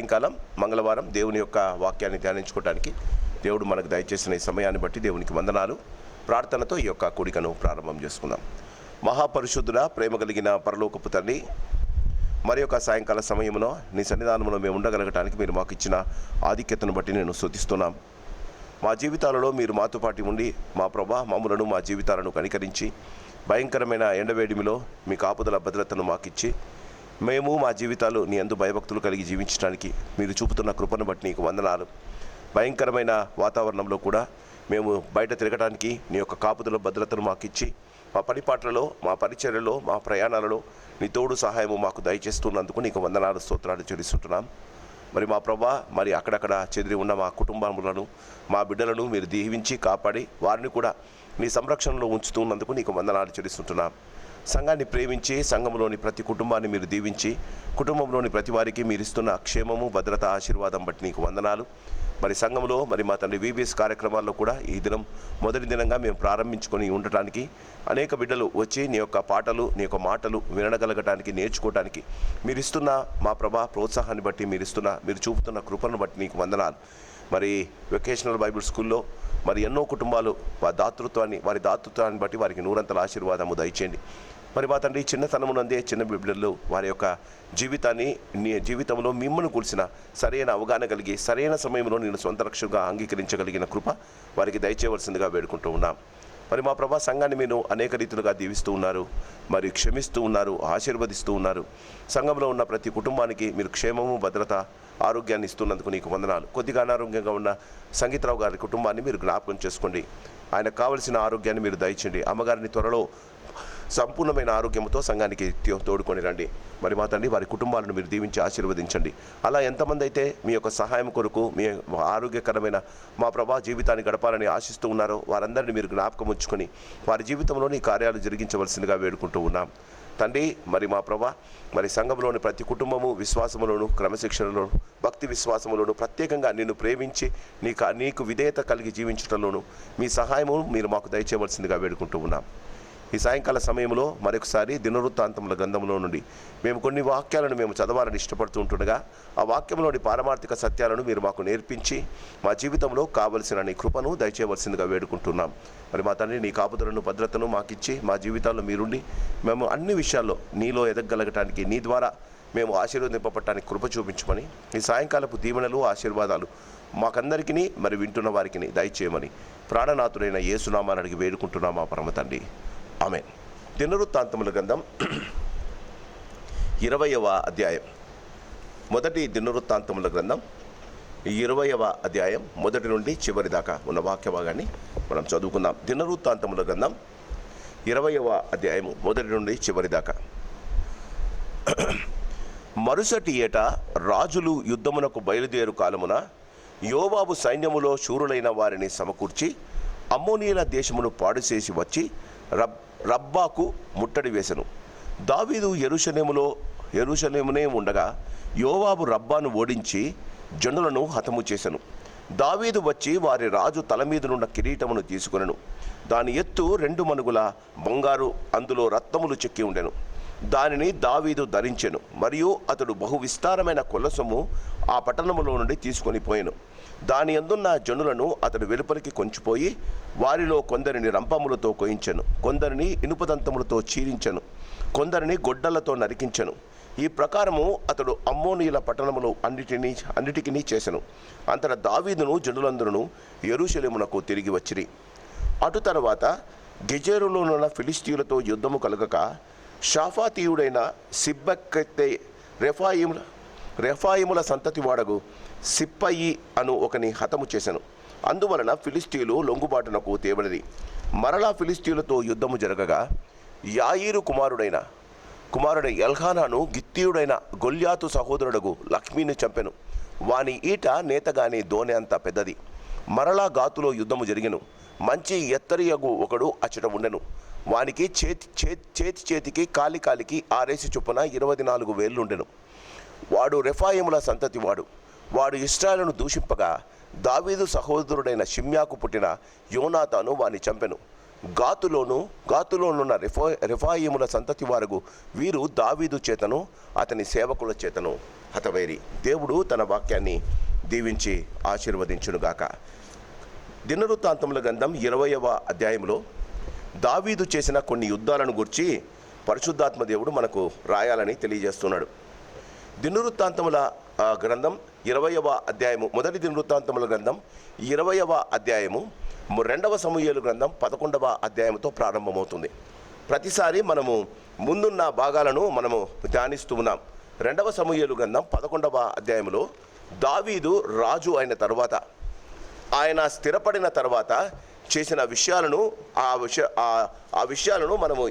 సాయంకాలం మంగళవారం దేవుని యొక్క వాక్యాన్ని ధ్యానించుకోవడానికి దేవుడు మనకు దయచేసిన ఈ సమయాన్ని బట్టి దేవునికి వందనాలు. ప్రార్థనతో ఈ యొక్క కూడికను ప్రారంభం చేసుకుందాం. మహాపరిశుద్ధుడ, ప్రేమ కలిగిన పరలోకపు తండ్రి, మరి యొక్క సాయంకాల సమయంలో నీ సన్నిధానంలో మేము ఉండగలగటానికి మీరు మాకు ఇచ్చిన ఆధిక్యతను బట్టి నేను స్తుతిస్తున్నాం. మా జీవితాలలో మీరు మాతో పాటు ఉండి మా ప్రభా మమ్ములను మా జీవితాలను కనికరించి భయంకరమైన ఎండవేడిమిలో మీ కాపుదల భద్రతను మాకిచ్చి మేము మా జీవితాలు నీ యందు భయభక్తులు కలిగి జీవించడానికి మీరు చూపుతున్న కృపను బట్టి నీకు వందనాలు. భయంకరమైన వాతావరణంలో కూడా మేము బయట తిరగడానికి నీ యొక్క కాపుదల భద్రతను మాకిచ్చి మా పనిపాట్లలో, మా పరిచర్యలో, మా ప్రయాణాలలో నీ తోడు సహాయము మాకు దయచేస్తున్నందుకు నీకు వందనాలు, స్తోత్రాలు చెల్లిస్తుంటున్నాం. మరి మా ప్రభా, మరి అక్కడక్కడ చెదిరి ఉన్న మా కుటుంబములను, మా బిడ్డలను మీరు దీవించి కాపాడి వారిని కూడా నీ సంరక్షణలో ఉంచుతున్నందుకు నీకు వందనాలు చెల్లిస్తుంటున్నాం. సంఘాన్ని ప్రేమించి సంఘంలోని ప్రతి కుటుంబాన్ని మీరు దీవించి కుటుంబంలోని ప్రతి వారికి మీరు ఇస్తున్న క్షేమము, భద్రత, ఆశీర్వాదం బట్టి నీకు వందనాలు. మరి సంఘంలో మరి మా తండ్రి VBS కార్యక్రమాల్లో కూడా ఈ దినం మొదటి దినంగా మేము ప్రారంభించుకొని ఉండటానికి అనేక బిడ్డలు వచ్చి నీ యొక్క పాటలు, నీ యొక్క మాటలు వినగలగటానికి, నేర్చుకోవటానికి మీరు ఇస్తున్న మా ప్రభా ప్రోత్సాహాన్ని బట్టి మీరు చూపుతున్న కృపను బట్టి నీకు వందనాలు. మరి వెకేషనల్ బైబిల్ స్కూల్లో మరి ఎన్నో కుటుంబాలు వారి దాతృత్వాన్ని బట్టి వారికి నూరంతల ఆశీర్వాదము దయచేయండి. మరి మా తండ్రి చిన్నతనమునందే చిన్న బిడ్డలు వారి యొక్క జీవితంలో మిమ్మల్ని కూల్చిన సరైన అవగాహన కలిగి సరైన సమయంలో నేను సొంత రక్షకుగా అంగీకరించగలిగిన కృప వారికి దయచేయవలసిందిగా వేడుకుంటూ ఉన్నాం. మరి మా ప్రభా సంఘాన్ని మీరు అనేక రీతులుగా దీవిస్తూ ఉన్నారు, మరి క్షమిస్తూ ఉన్నారు, ఆశీర్వదిస్తూ ఉన్నారు. సంఘంలో ఉన్న ప్రతి కుటుంబానికి మీరు క్షేమము, భద్రత, ఆరోగ్యాన్ని ఇస్తున్నందుకు నీకు వందనాలు. కొద్దిగా అనారోగ్యంగా ఉన్న సంగీతరావు గారి కుటుంబాన్ని మీరు జ్ఞాపకం చేసుకోండి. ఆయనకు కావలసిన ఆరోగ్యాన్ని మీరు దయచేయండి. అమ్మగారిని త్వరలో సంపూర్ణమైన ఆరోగ్యంతో సంఘానికి తోడుకొని రండి. మరి మా తండ్రి వారి కుటుంబాలను మీరు దీవించి ఆశీర్వదించండి. అలా ఎంతమంది అయితే మీ యొక్క సహాయం కొరకు మీ ఆరోగ్యకరమైన మా ప్రభా జీవితాన్ని గడపాలని ఆశిస్తూ ఉన్నారో వారందరినీ మీరు జ్ఞాపకం ఉంచుకొని వారి జీవితంలోని కార్యాలు జరిగించవలసిందిగా వేడుకుంటూ ఉన్నాం తండ్రి. మరి మా ప్రభా మరి సంఘంలోని ప్రతి కుటుంబము విశ్వాసములోను, క్రమశిక్షణలోను, భక్తి విశ్వాసములోను ప్రత్యేకంగా నిన్ను ప్రేమించి నీకు విధేయత కలిగి జీవించడంలోను మీ సహాయము మీరు మాకు దయచేయవలసిందిగా వేడుకుంటూ ఉన్నాం. ఈ సాయంకాల సమయంలో మరొకసారి దినవృత్తాంతముల గ్రంథంలో నుండి మేము కొన్ని వాక్యాలను మేము చదవాలని ఇష్టపడుతూ ఉంటుండగా ఆ వాక్యంలోని పారమార్థిక సత్యాలను మీరు మాకు నేర్పించి మా జీవితంలో కావలసిన నీ కృపను దయచేయవలసిందిగా వేడుకుంటున్నాం. మరి మా తండ్రి నీ కాపుదలను, భద్రతను మాకిచ్చి మా జీవితాల్లో మీరుండి మేము అన్ని విషయాల్లో నీలో ఎదగగలగటానికి, నీ ద్వారా మేము ఆశీర్వదింపబడటానికి కృప చూపించమని ఈ సాయంకాలపు దీవెనలు, ఆశీర్వాదాలు మాకందరికీ మరి వింటున్న వారికి దయచేయమని ప్రాణనాథుడైన యేసునామాన్ని అడిగి వేడుకుంటున్నాం మా పరమ తండ్రి, ఆమేన్. దినవృత్తాంతముల గ్రంథం 20వ అధ్యాయం. మొదటి దినవృత్తాంతముల గ్రంథం 20వ అధ్యాయం మొదటి నుండి చివరి దాకా ఉన్న వాక్య భాగాన్ని మనం చదువుకుందాం. దినవృత్తాంతముల గ్రంథం 20వ అధ్యాయము మొదటి నుండి చివరి దాకా. మరుసటి ఏట రాజులు యుద్ధమునకు బయలుదేరు కాలమున యోవాబు సైన్యములో శూరులైన వారిని సమకూర్చి అమ్మోనీయుల దేశమును పాడుచేసి వచ్చి రబ్బాకు ముట్టడి వేసెను. దావీదు యెరూషలేమునే ఉండగా యోవాబు రబ్బాను ఓడించి జనులను హతము చేసెను. దావీదు వచ్చి వారి రాజు తల మీదనున్న కిరీటమును తీసుకొనెను. దాని ఎత్తు 2 మణుగుల బంగారు, అందులో రత్నములు చెక్కి ఉండెను. దానిని దావీదు ధరించెను. మరియు అతడు బహు విస్తారమైన కొల్లసొమ్ము ఆ పట్టణములో నుండి తీసుకొని పోయెను. దాని అందున్న జనులను అతడు వెలుపలికి కొంచిపోయి వారిలో కొందరిని రంపములతో కోయించెను, కొందరిని ఇనుపదంతములతో చీరించెను, కొందరిని గొడ్డలతో నరికించెను. ఈ ప్రకారము అతడు అమ్మోనీయుల పట్టణములు అన్నిటికీ చేసెను. అంతటా దావీదును జనులందరూ యెరూషలేమునకు తిరిగి వచ్చిరి. అటు తర్వాత గెజెరులోనున్న ఫిలిష్తీయులతో యుద్ధము కలగక షాఫాతీయుడైన సిబ్బెక్కెత్తే రెఫాయిముల సంతతి వాడగు సిప్పయి అను ఒకని హతము చేసెను. అందువలన ఫిలిష్తీయులు లొంగుబాటునకు తేబడిరి. మరలా ఫిలిష్తీయులతో యుద్ధము జరగగా యాయీరు కుమారుడైన ఎల్హానాను గిత్తీయుడైన గొల్యాతు సహోదరుడగు లక్ష్మీని చంపెను. వాని ఈట నేతగాని దోనె అంత పెద్దది. మరలా గాతులో యుద్ధము జరిగెను. మంచి ఎత్తరియగు ఒకడు అచ్చట ఉండెను. వానికి చేతికి కాలికి 6 చొప్పున 24 వేళ్ళుండెను. వాడు రెఫాయిముల సంతతి వాడు ఇశ్రాయేలును దూషింపగా దావీదు సహోదరుడైన షిమ్యాకు పుట్టిన యోనాతాను వాని చంపెను. గాతులోనున్న రెఫాయిముల సంతతి వారు వీరు దావీదు చేతను అతని సేవకుల చేతను హతవైరి. దేవుడు తన వాక్యాన్ని దీవించి ఆశీర్వదించునుగాక. దినవృత్తాంతముల గ్రంథం 20వ అధ్యాయంలో దావీదు చేసిన కొన్ని యుద్ధాలను గురించి పరిశుద్ధాత్మ దేవుడు మనకు రాయాలని తెలియజేస్తున్నాడు. దినవృత్తాంతముల గ్రంథం 20వ అధ్యాయము, మొదటి దినవృత్తాంతముల గ్రంథం 20వ అధ్యాయము 2వ సమూయేలు గ్రంథం 11వ అధ్యాయంతో ప్రారంభమవుతుంది. ప్రతిసారి మనము ముందున్న భాగాలను మనము ధ్యానిస్తూ ఉన్నాం. 2వ సమూయేలు గ్రంథం 11వ అధ్యాయంలో దావీదు రాజు అయిన తర్వాత, ఆయన స్థిరపడిన తర్వాత చేసిన విషయాలను ఆ విషయాలను మనము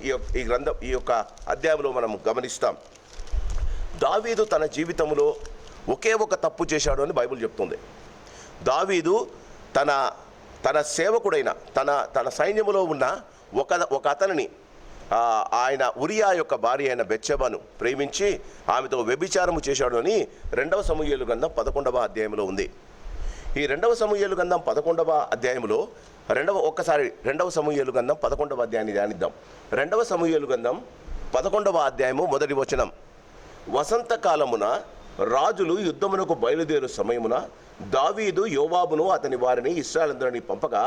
ఈ యొక్క అధ్యాయంలో మనము గమనిస్తాం. దావీదు తన జీవితంలో ఒకే ఒక తప్పు చేశాడు అని బైబిల్ చెప్తుంది. దావీదు తన సేవకుడైన తన సైన్యములో ఉన్న ఒక అతనిని, ఆయన ఉరియా యొక్క భార్య అయిన బెత్షెబను ప్రేమించి ఆమెతో వ్యభిచారము చేశాడు అని 2వ సమూయేలు గ్రంథం 11వ అధ్యాయంలో ఉంది. ఈ 2వ సమూయేలు గ్రంథం 11వ అధ్యాయంలో 2వ సమూయేలు గ్రంథం 11వ అధ్యాయాన్ని ధ్యానిద్దాం. 2వ సమూయేలు గ్రంథం 11వ అధ్యాయము మొదటి వచనం. వసంతకాలమున రాజులు యుద్ధమునకు బయలుదేరు సమయమున దావీదు యోవాబును అతని వారిని ఇశ్రాయేలునందరినీ పంపగా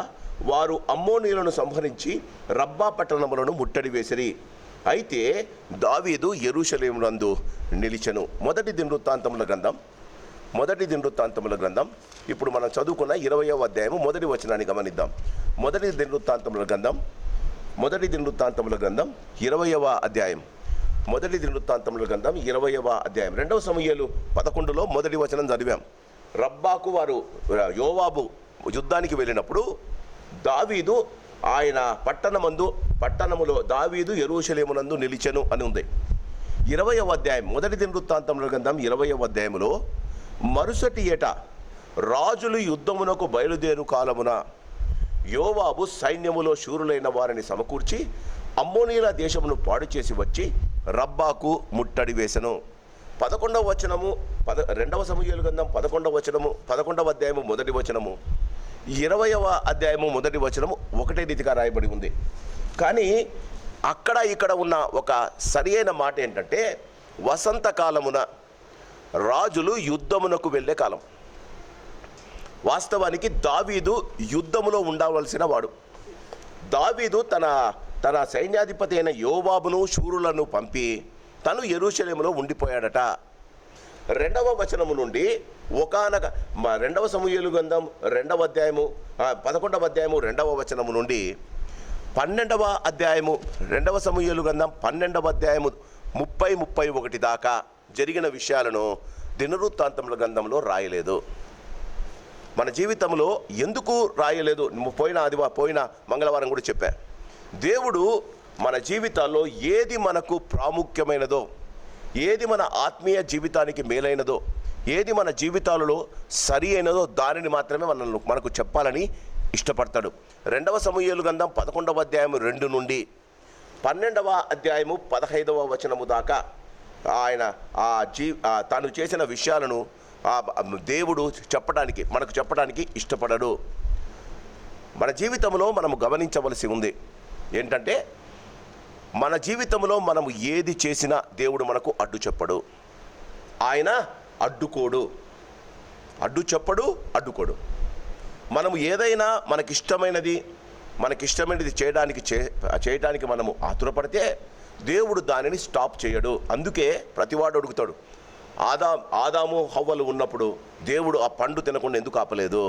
వారు అమ్మోనీయులను సంహరించి రబ్బా పట్టణములను ముట్టడి వేసిరి. అయితే దావీదు యెరూషలేమునందు నిలిచెను. మొదటి దినవృత్తాంతముల గ్రంథం ఇప్పుడు మనం చదువుకున్న 20వ అధ్యాయము మొదటి వచనాన్ని గమనిద్దాం. మొదటి దినవృత్తాంతముల గ్రంథం 20వ అధ్యాయం, మొదటి దినవృత్తాంతముల గ్రంథం 20వ అధ్యాయం 2వ సమూయేలు 11లో మొదటి వచనం చదివాం. రబ్బాకు యోవాబు యుద్ధానికి వెళ్ళినప్పుడు దావీదు ఆయన పట్టణములో దావీదు యెరూషలేమునందు నిలిచెను అని ఉంది. 20వ అధ్యాయం, మొదటి దినవృత్తాంతముల గ్రంథం 20వ అధ్యాయంలో మరుసటి ఏట రాజులు యుద్ధమునకు బయలుదేరు కాలమున యోవాబు సైన్యములో శూరులైన వారిని సమకూర్చి అమ్మోనీయుల దేశమును పాడు చేసి వచ్చి రబ్బాకు ముట్టడి వేసెను. 11వ వచనము 2వ సమూయేలు గ్రంథం 11వ వచనము 11వ అధ్యాయము మొదటి వచనము 20వ అధ్యాయము మొదటి వచనము ఒకటే రీతిగా రాయబడి ఉంది. కానీ అక్కడ ఇక్కడ ఉన్న ఒక సరియైన మాట ఏంటంటే వసంతకాలమున రాజులు యుద్ధమునకు వెళ్ళే కాలం. వాస్తవానికి దావీదు యుద్ధములో ఉండవలసిన వాడు. దావీదు తన సైన్యాధిపతి అయిన యోవాబును శూరులను పంపి తను యెరూషలేములో ఉండిపోయాడట. 2వ వచనము నుండి 2వ సమూయేలు గ్రంథం 2వ అధ్యాయము 11వ అధ్యాయము 2వ వచనము నుండి 12వ అధ్యాయము 2వ సమూయేలు గ్రంథం 12వ అధ్యాయము 30-31 దాకా జరిగిన విషయాలను దినవృత్తాంతముల గ్రంథంలో రాయలేదు. మన జీవితంలో ఎందుకు రాయలేదు? పోయిన మంగళవారం కూడా చెప్పా. దేవుడు మన జీవితాల్లో ఏది మనకు ప్రాముఖ్యమైనదో, ఏది మన ఆత్మీయ జీవితానికి మేలైనదో, ఏది మన జీవితాలలో సరి అయినదో దానిని మాత్రమే మనకు చెప్పాలని ఇష్టపడతాడు. 2వ సమూయేలు గ్రంథం 11వ అధ్యాయం 2 నుండి 12వ అధ్యాయము 15వ వచనము దాకా ఆయన తాను చేసిన విషయాలను దేవుడు మనకు చెప్పడానికి ఇష్టపడడు. మన జీవితంలో మనము గమనించవలసి ఉంది ఏంటంటే, మన జీవితంలో మనము ఏది చేసినా దేవుడు మనకు అడ్డు చెప్పడు. ఆయన అడ్డు చెప్పడు. మనము ఏదైనా మనకిష్టమైనది చేయడానికి మనము ఆతురపడితే దేవుడు దానిని స్టాప్ చేయడు. అందుకే ప్రతివాడు అడుగుతాడు, ఆదాము హవ్వలు ఉన్నప్పుడు దేవుడు ఆ పండు తినకుండా ఎందుకు ఆపలేదు?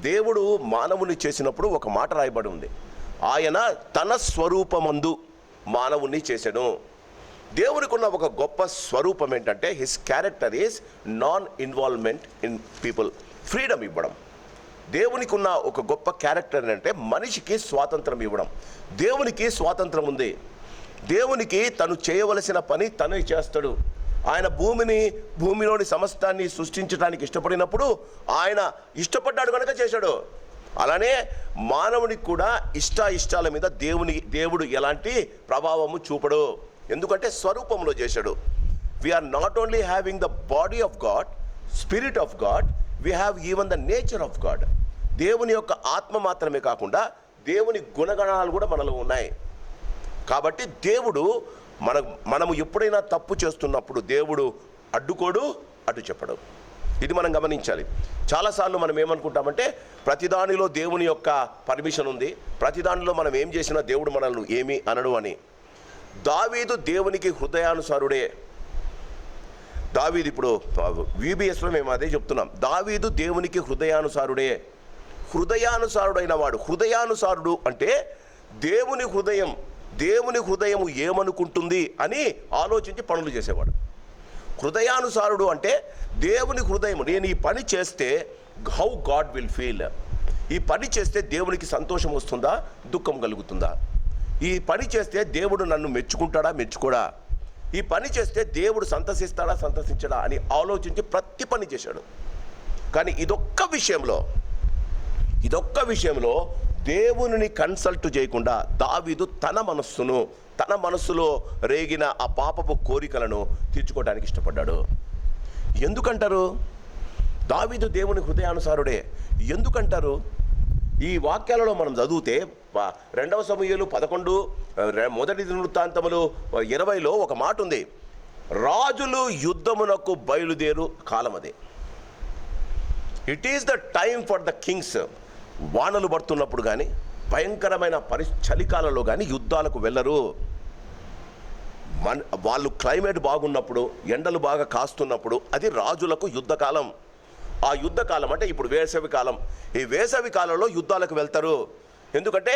దేవుడు మానవుని చేసినప్పుడు ఒక మాట రాయబడి ఉంది, ఆయన తన స్వరూపమందు మానవుని చేసెను. దేవునికి ఉన్న ఒక గొప్ప స్వరూపం ఏంటంటే his character is non involvement in people, freedom ఇవ్వడం. దేవునికి ఉన్న ఒక గొప్ప క్యారెక్టర్ ఏంటంటే మనిషికి స్వాతంత్రం ఇవ్వడం. దేవునికి స్వాతంత్రం ఉంది. దేవునికి తను చేయవలసిన పని తనే చేస్తాడు. ఆయన భూమిలోని సమస్తాన్ని సృష్టించడానికి ఇష్టపడినప్పుడు ఆయన ఇష్టపడ్డాడు కనుక చేశాడు. అలానే మానవునికి కూడా ఇష్టాల మీద దేవుడు ఎలాంటి ప్రభావము చూపడు, ఎందుకంటే స్వరూపంలో చేశాడు. We are not only having the body of God, spirit of God, we have even the nature of God. దేవుని యొక్క ఆత్మ మాత్రమే కాకుండా దేవుని గుణగణాలు కూడా మనలో ఉన్నాయి. కాబట్టి దేవుడు మనము ఎప్పుడైనా తప్పు చేస్తున్నప్పుడు దేవుడు అడ్డుకోడు, అడ్డు చెప్పడు. ఇది మనం గమనించాలి. చాలాసార్లు మనం ఏమనుకుంటామంటే ప్రతిదానిలో దేవుని యొక్క పర్మిషన్ ఉంది, ప్రతిదానిలో మనం ఏం చేసినా దేవుడు మనల్ని ఏమీ అనడు అని. దావీదు దేవునికి హృదయానుసారుడే. దావీదు ఇప్పుడు VBSలో మేము అదే చెప్తున్నాం. దావీదు దేవునికి హృదయానుసారుడే. హృదయానుసారుడైన వాడు. హృదయానుసారుడు అంటే దేవుని హృదయం ఏమనుకుంటుంది అని ఆలోచించి పనులు చేసేవాడు. హృదయానుసారుడు అంటే దేవుని హృదయం, నేను ఈ పని చేస్తే హౌ గాడ్ విల్ ఫీల్, ఈ పని చేస్తే దేవునికి సంతోషం వస్తుందా, దుఃఖం కలుగుతుందా, ఈ పని చేస్తే దేవుడు నన్ను మెచ్చుకుంటాడా, మెచ్చుకోడా, ఈ పని చేస్తే దేవుడు సంతసిస్తాడా, సంతసించడా అని ఆలోచించి ప్రతి పని చేశాడు. కానీ ఇదొక్క విషయంలో దేవునిని కన్సల్ట్ చేయకుండా దావీదు తన మనస్సులో రేగిన ఆ పాపపు కోరికలను తీర్చుకోవడానికి ఇష్టపడ్డాడు. ఎందుకంటారు దావీదు దేవుని హృదయానుసారుడే? ఎందుకంటారు? ఈ వాక్యాలలో మనం చదివితే 2వ సమూయేలు 11, 1 దినవృత్తాంతములు 20లో ఒక మాట ఉంది, రాజులు యుద్ధమునకు బయలుదేరు కాలం అదే. It is the time for the Kings. వానలు పడుతున్నప్పుడు కానీ భయంకరమైన చలికాలంలో కానీ యుద్ధాలకు వెళ్ళరు. వాళ్ళు క్లైమేట్ బాగున్నప్పుడు, ఎండలు బాగా కాస్తున్నప్పుడు అది రాజులకు యుద్ధకాలం. ఆ యుద్ధకాలం అంటే ఇప్పుడు వేసవి కాలం. ఈ వేసవి కాలంలో యుద్ధాలకు వెళ్తారు. ఎందుకంటే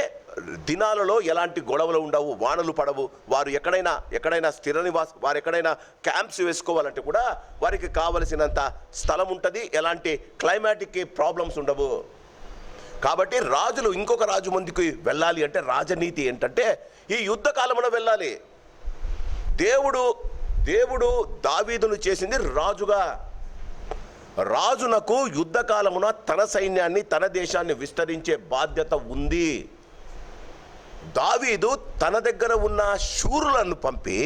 దినాలలో ఎలాంటి గొడవలు ఉండవు, వానలు పడవు. వారు ఎక్కడైనా స్థిర నివాస, వారు ఎక్కడైనా క్యాంప్స్ వేసుకోవాలంటే కూడా వారికి కావలసినంత స్థలం ఉంటుంది, ఎలాంటి క్లైమాటిక్ ప్రాబ్లమ్స్ ఉండవు. కాబట్టి రాజులు ఇంకొక రాజు ముందుకు వెళ్ళాలి అంటే రాజనీతి ఏంటంటే ఈ యుద్ధ కాలంలో వెళ్ళాలి. దేవుడు దావీదును చేసింది రాజుగా. రాజునకు యుద్ధ కాలమున తన సైన్యాన్ని, తన దేశాన్ని విస్తరించే బాధ్యత ఉంది. దావీదు తన దగ్గర ఉన్న శూరులను పంపి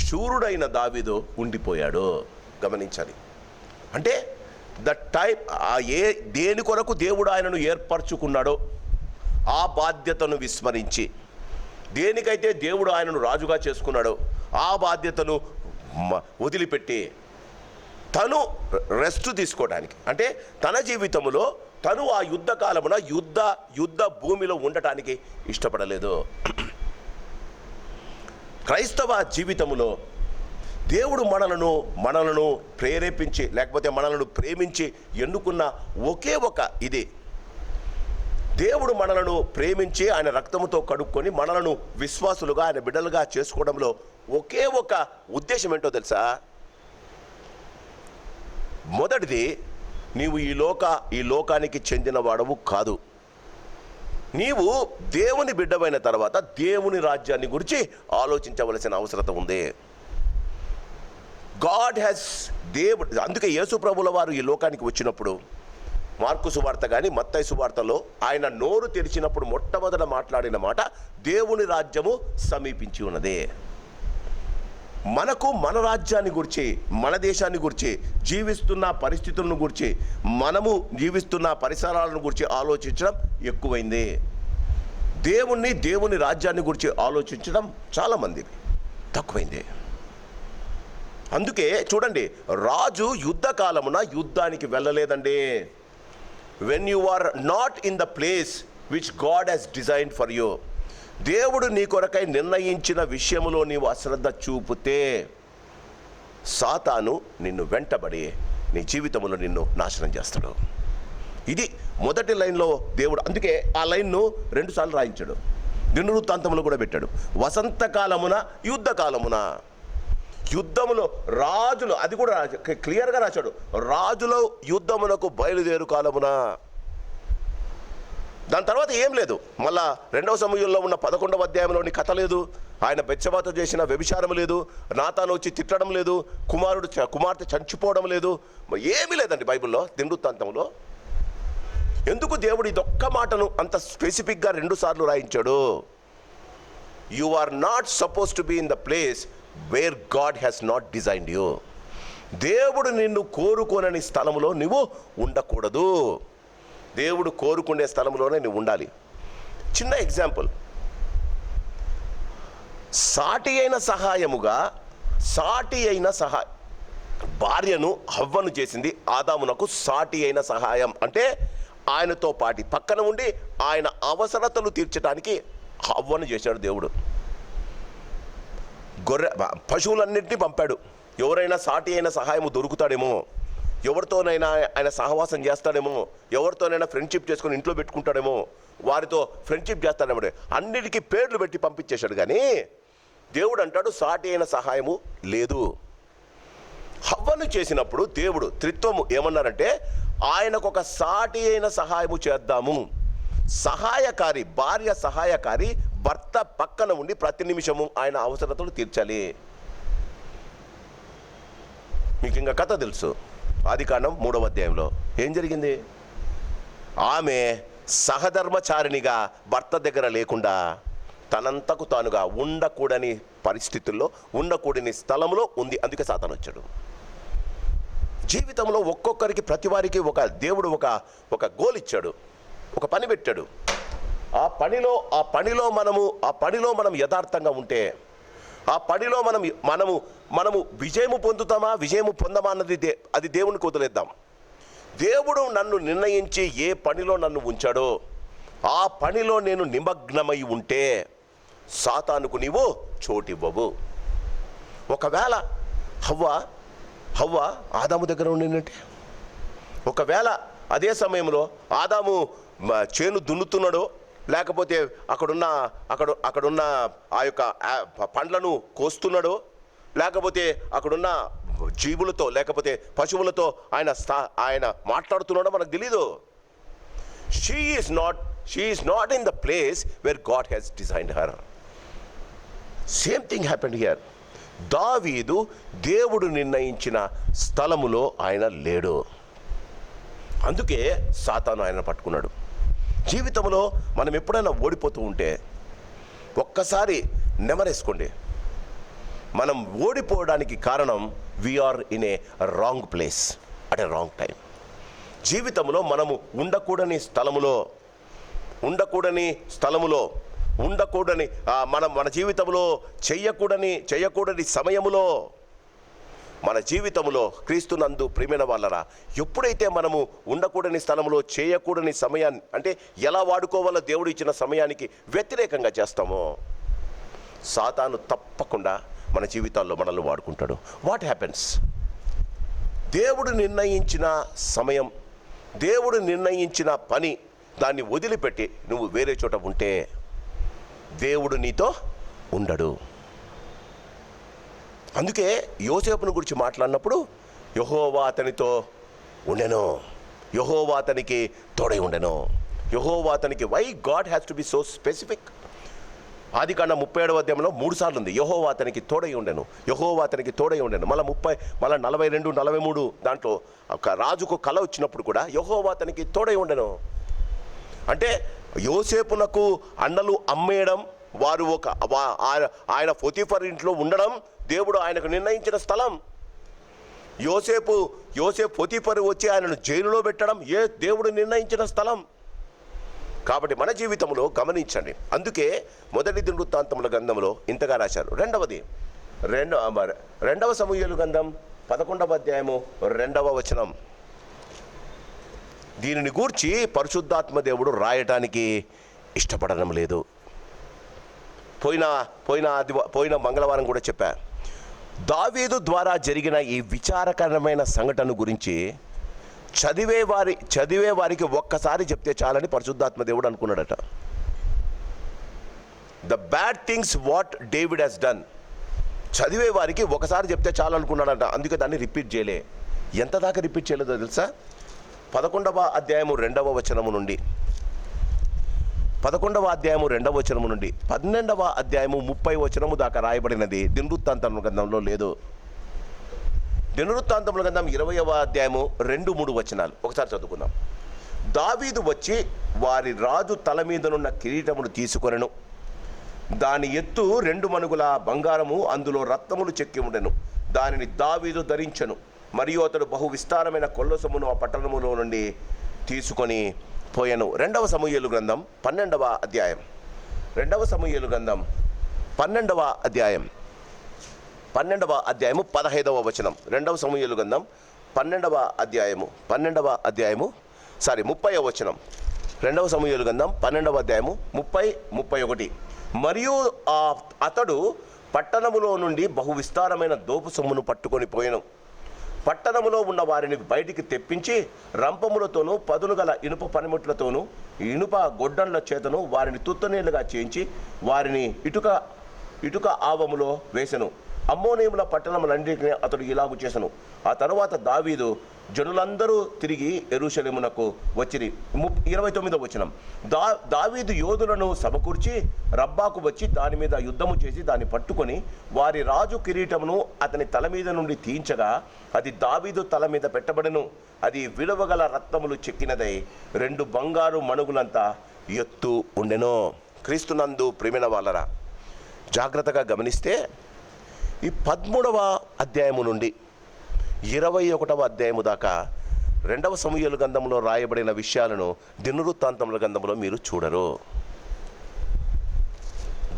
శూరుడైన దావీదు ఉండిపోయాడు. గమనించాలి. అంటే ద టైప్ దేని కొరకు దేవుడు ఆయనను ఏర్పరచుకున్నాడో ఆ బాధ్యతను విస్మరించి, దేనికైతే దేవుడు ఆయనను రాజుగా చేసుకున్నాడో ఆ బాధ్యతను వదిలిపెట్టి తను రెస్ట్ తీసుకోవడానికి, అంటే తన జీవితంలో తను ఆ యుద్ధ కాలమున యుద్ధ భూమిలో ఉండటానికి ఇష్టపడలేదు. క్రైస్తవ జీవితంలో దేవుడు మనలను ప్రేరేపించి లేకపోతే మనలను ప్రేమించి ఎన్నుకున్న ఒకే ఒక ఇది, దేవుడు మనలను ప్రేమించి ఆయన రక్తముతో కడుక్కొని మనలను విశ్వాసులుగా, ఆయన బిడ్డలుగా చేసుకోవడంలో ఒకే ఒక ఉద్దేశం ఏంటో తెలుసా? మొదటిది, నీవు ఈ లోకానికి చెందిన వాడవు కాదు. నీవు దేవుని బిడ్డవైన తర్వాత దేవుని రాజ్యాన్ని గురించి ఆలోచించవలసిన అవసరం ఉంది. దేవుడు, అందుకే యేసు ప్రభుల వారు ఈ లోకానికి వచ్చినప్పుడు మార్కు సువార్త కానీ మత్తయి సువార్తలో ఆయన నోరు తెరిచినప్పుడు మొట్టమొదట మాట్లాడిన మాట దేవుని రాజ్యము సమీపించి ఉన్నదే. మనకు మన రాజ్యాన్ని గురించి, మన దేశాన్ని గురించి, జీవిస్తున్న పరిస్థితులను గురించి, మనము జీవిస్తున్న పరిసరాలను గురించి ఆలోచించడం ఎక్కువైంది. దేవుని రాజ్యాన్ని గురించి ఆలోచించడం చాలామంది తక్కువైంది. అందుకే చూడండి, రాజు యుద్ధ కాలమున యుద్ధానికి వెళ్ళలేదండి. When you are not in the place which God has designed for you, దేవుడు నీ కొరకై నిర్ణయించిన విషయములో నీవు అశ్రద్ధ చూపితే సాతాను నిన్ను వెంటబడి నీ జీవితంలో నిన్ను నాశనం చేస్తాడు. ఇది మొదటి లైన్లో దేవుడు, అందుకే ఆ లైన్ను 2 సార్లు రాయించాడు. దినవృత్తాంతంలో కూడా పెట్టాడు. వసంతకాలమున, యుద్ధ కాలమున. యుద్ధములో రాజులు, అది కూడా క్లియర్గా రాశాడు, రాజులో యుద్ధమునకు బయలుదేరు కాలమున. దాని తర్వాత ఏం లేదు. మళ్ళా 2వ సమూయేలులో ఉన్న 11వ అధ్యాయంలోని కథ లేదు. ఆయన బెత్షెబాతో చేసిన వ్యభిచారం లేదు, నాతాను వచ్చి తిట్టడం లేదు, కుమార్తె చచ్చిపోవడం లేదు, ఏమీ లేదండి బైబిల్లో, దినవృత్తాంతంలో. ఎందుకు దేవుడు ఇదొక్క మాటను అంత స్పెసిఫిక్గా 2 సార్లు రాయించాడు? You are not suppose to be in the place where God has not designed you. దేవుడు నిన్ను కోరుకోనని స్థలంలో నువ్వు ఉండకూడదు. దేవుడు కోరుకునే స్థలంలోనే నువ్వు ఉండాలి. చిన్న ఎగ్జాంపుల్, సాటి అయిన భార్యను హవ్వను చేసింది ఆదామునకు సాటి అయిన సహాయం. అంటే ఆయనతో పాటి పక్కన ఉండి ఆయన అవసరతలు తీర్చడానికి హవ్వను చేశాడు దేవుడు. పశువులన్నింటినీ పంపాడు. ఎవరైనా సాటి అయిన సహాయము దొరుకుతాడేమో, ఎవరితోనైనా ఆయన సహవాసం చేస్తాడేమో, ఎవరితోనైనా ఫ్రెండ్షిప్ చేసుకొని ఇంట్లో పెట్టుకుంటాడేమో, వారితో ఫ్రెండ్షిప్ చేస్తాడేమో, అన్నిటికీ పేర్లు పెట్టి పంపించేశాడు. కానీ దేవుడు అంటాడు సాటి అయిన సహాయము లేదు. హవ్వను చేసినప్పుడు దేవుడు త్రిత్వము ఏమన్నారంటే ఆయనకు ఒక సాటి అయిన సహాయము చేద్దాము. సహాయకారి, భార్య సహాయకారి భర్త పక్కన ఉండి ప్రతి నిమిషము ఆయన అవసరతలు తీర్చాలి. మీకు ఇంకా కథ తెలుసు. ఆదికాండం 3వ అధ్యాయంలో ఏం జరిగింది? ఆమె సహధర్మచారిణిగా భర్త దగ్గర లేకుండా తనంతకు తానుగా ఉండకూడని పరిస్థితుల్లో, ఉండకూడని స్థలంలో ఉంది. అందుకే సాతాను వచ్చాడు. జీవితంలో ఒక్కొక్కరికి, ప్రతి వారికి దేవుడు ఒక గోల్ ఇచ్చాడు, ఒక పని పెట్టాడు. ఆ పనిలో మనం యథార్థంగా ఉంటే, ఆ పనిలో మనము విజయము పొందమా అన్నది అది దేవునికి వదిలేద్దాం. దేవుడు నన్ను నిర్ణయించి ఏ పనిలో నన్ను ఉంచాడో ఆ పనిలో నేను నిమగ్నమై ఉంటే సాతానుకు నీవు చోటివ్వవు. ఒకవేళ హవ్వ ఆదాము దగ్గర ఉండిందంటే, ఒకవేళ అదే సమయంలో ఆదాము చేను దున్నుతున్నాడో, లేకపోతే అక్కడున్న ఆ యొక్క పండ్లను కోస్తున్నాడో, లేకపోతే అక్కడున్న జీవులతో లేకపోతే పశువులతో ఆయన మాట్లాడుతున్నాడో మనకు తెలీదు. She is not in the place where God has designed her. Same thing happened here. దావీదు దేవుడు నిర్ణయించిన స్థలములో ఆయన లేడు. అందుకే సాతాను ఆయన పట్టుకున్నాడు. జీవితంలో మనం ఎప్పుడైనా ఓడిపోతూ ఉంటే ఒక్కసారి నెమరేసుకోండి. మనం ఓడిపోవడానికి కారణం we are in a wrong place at a wrong time. జీవితంలో మనము ఉండకూడని మన జీవితంలో చేయకూడని సమయములో, మన జీవితంలో క్రీస్తునందు ప్రియమైన వాళ్ళరా, ఎప్పుడైతే మనము ఉండకూడని స్థలంలో చేయకూడని సమయాన్ని, అంటే ఎలా వాడుకోవాలో దేవుడు ఇచ్చిన సమయానికి వ్యతిరేకంగా చేస్తామో సాతాను తప్పకుండా మన జీవితాల్లో మనల్ని వాడుకుంటాడు. What happens? దేవుడు నిర్ణయించిన సమయం, దేవుడు నిర్ణయించిన పని, దాన్ని వదిలిపెట్టి నువ్వు వేరే చోట ఉంటే దేవుడు నీతో ఉండడు. అందుకే యోసేపును గురించి మాట్లాడినప్పుడు యెహోవా అతనితో ఉండెను, యెహోవా అతనికి తోడై ఉండెను. యెహోవా అతనికి, why God has to be so specific? ఆదికాండం 37వ అధ్యాయంలో 3 సార్లు ఉంది యెహోవా అతనికి తోడై ఉండెను, యెహోవా అతనికి తోడై ఉండెను. మళ్ళీ 42, 43 దాంట్లో ఒక రాజుకు కల వచ్చినప్పుడు కూడా యెహోవా అతనికి తోడై ఉండెను. అంటే యోసేపునకు అన్నలు అమ్మేయడం, వారు ఆయన పోతీఫర్ ఇంట్లో ఉండడం దేవుడు ఆయనకు నిర్ణయించిన స్థలం. యోసేపు పోతీఫర్ వచ్చి ఆయనను జైలులో పెట్టడం దేవుడు నిర్ణయించిన స్థలం. కాబట్టి మన జీవితంలో గమనించండి. అందుకే మొదటి దినవృత్తాంతముల గ్రంథంలో ఇంతగా రాశారు. రెండవ సమూయేలు గ్రంథం 11వ అధ్యాయము 2వ వచనం. దీనిని గూర్చి పరిశుద్ధాత్మ దేవుడు రాయటానికి ఇష్టపడడం లేదు. పోయిన మంగళవారం కూడా చెప్పా. దావీదు ద్వారా జరిగిన ఈ విచారకరమైన సంఘటన గురించి చదివే వారికి ఒక్కసారి చెప్తే చాలని పరిశుద్ధాత్మ దేవుడు అనుకున్నాడట. The bad things what David has done, చదివే వారికి ఒకసారి చెప్తే చాలు అనుకున్నాడట. అందుకే దాన్ని రిపీట్ చేయలే. ఎంత దాకా రిపీట్ చేయలేదో తెలుసా? 11వ అధ్యాయము 2వ వచనము నుండి 12వ నుండి 12వ అధ్యాయము 30 వచనము దాకా రాయబడినది దినవృత్తాంతముల గ్రంథంలో లేదు. దినవృత్తాంతముల గ్రంథం 20వ అధ్యాయము 2-3 వచనాలు ఒకసారి చదువుకుందాం. దావీదు వచ్చి వారి రాజు తల మీదనున్న కిరీటమును తీసుకొనెను, దాని ఎత్తు 2 మణుగుల బంగారము, అందులో రత్నములు చెక్కి ఉండెను. దానిని దావీదు ధరించెను. మరియు అతడు బహు విస్తారమైన కొల్లసమును ఆ పట్టణములో నుండి తీసుకొని పోయెను. రెండవ సమూయేలు గ్రంథం 12వ అధ్యాయం. రెండవ సమూయేలు గ్రంథం 12వ అధ్యాయం 15వ వచనం. రెండవ సమూయేలు గ్రంథం 12వ అధ్యాయము 30వ వచనం. రెండవ సమూయేలు గ్రంథం 12వ అధ్యాయము 30-31. మరియు అతడు పట్టణములో నుండి బహు విస్తారమైన దోపు సొమ్మును పట్టుకొని పోయెను. పట్టణములో ఉన్న వారిని బయటికి తెప్పించి రంపములతోనూ పదులు గల ఇనుప పనిముట్లతోనూ ఇనుప గొడ్డళ్ల చేతను వారిని తుత్తనీళ్లుగా చేయించి వారిని ఇటుక ఆవములో వేసెను. అమ్మోనీయుల పట్టణములన్నిటినీ అతడు ఇలాగు చేసెను. ఆ తరువాత దావీదు జనులందరూ తిరిగి యెరూషలేమునకు వచ్చిరి. 29వ వచనం. దావీదు యోధులను సమకూర్చి రబ్బాకు వచ్చి దాని మీద యుద్ధము చేసి దాన్ని పట్టుకొని వారి రాజు కిరీటమును అతని తల మీద నుండి తీయించగా అది దావీదు తల మీద పెట్టబడెను. అది విలువగల రత్నములు చెక్కినదై 2 బంగారు మణుగులంతా ఎత్తు ఉండెను. క్రీస్తునందు ప్రియమైన వాళ్ళరా, జాగ్రత్తగా గమనిస్తే ఈ 13వ అధ్యాయము నుండి 21వ అధ్యాయము దాకా రెండవ సమూయేలు గ్రంథంలో రాయబడిన విషయాలను దినవృత్తాంతముల గ్రంథంలో మీరు చూడరు.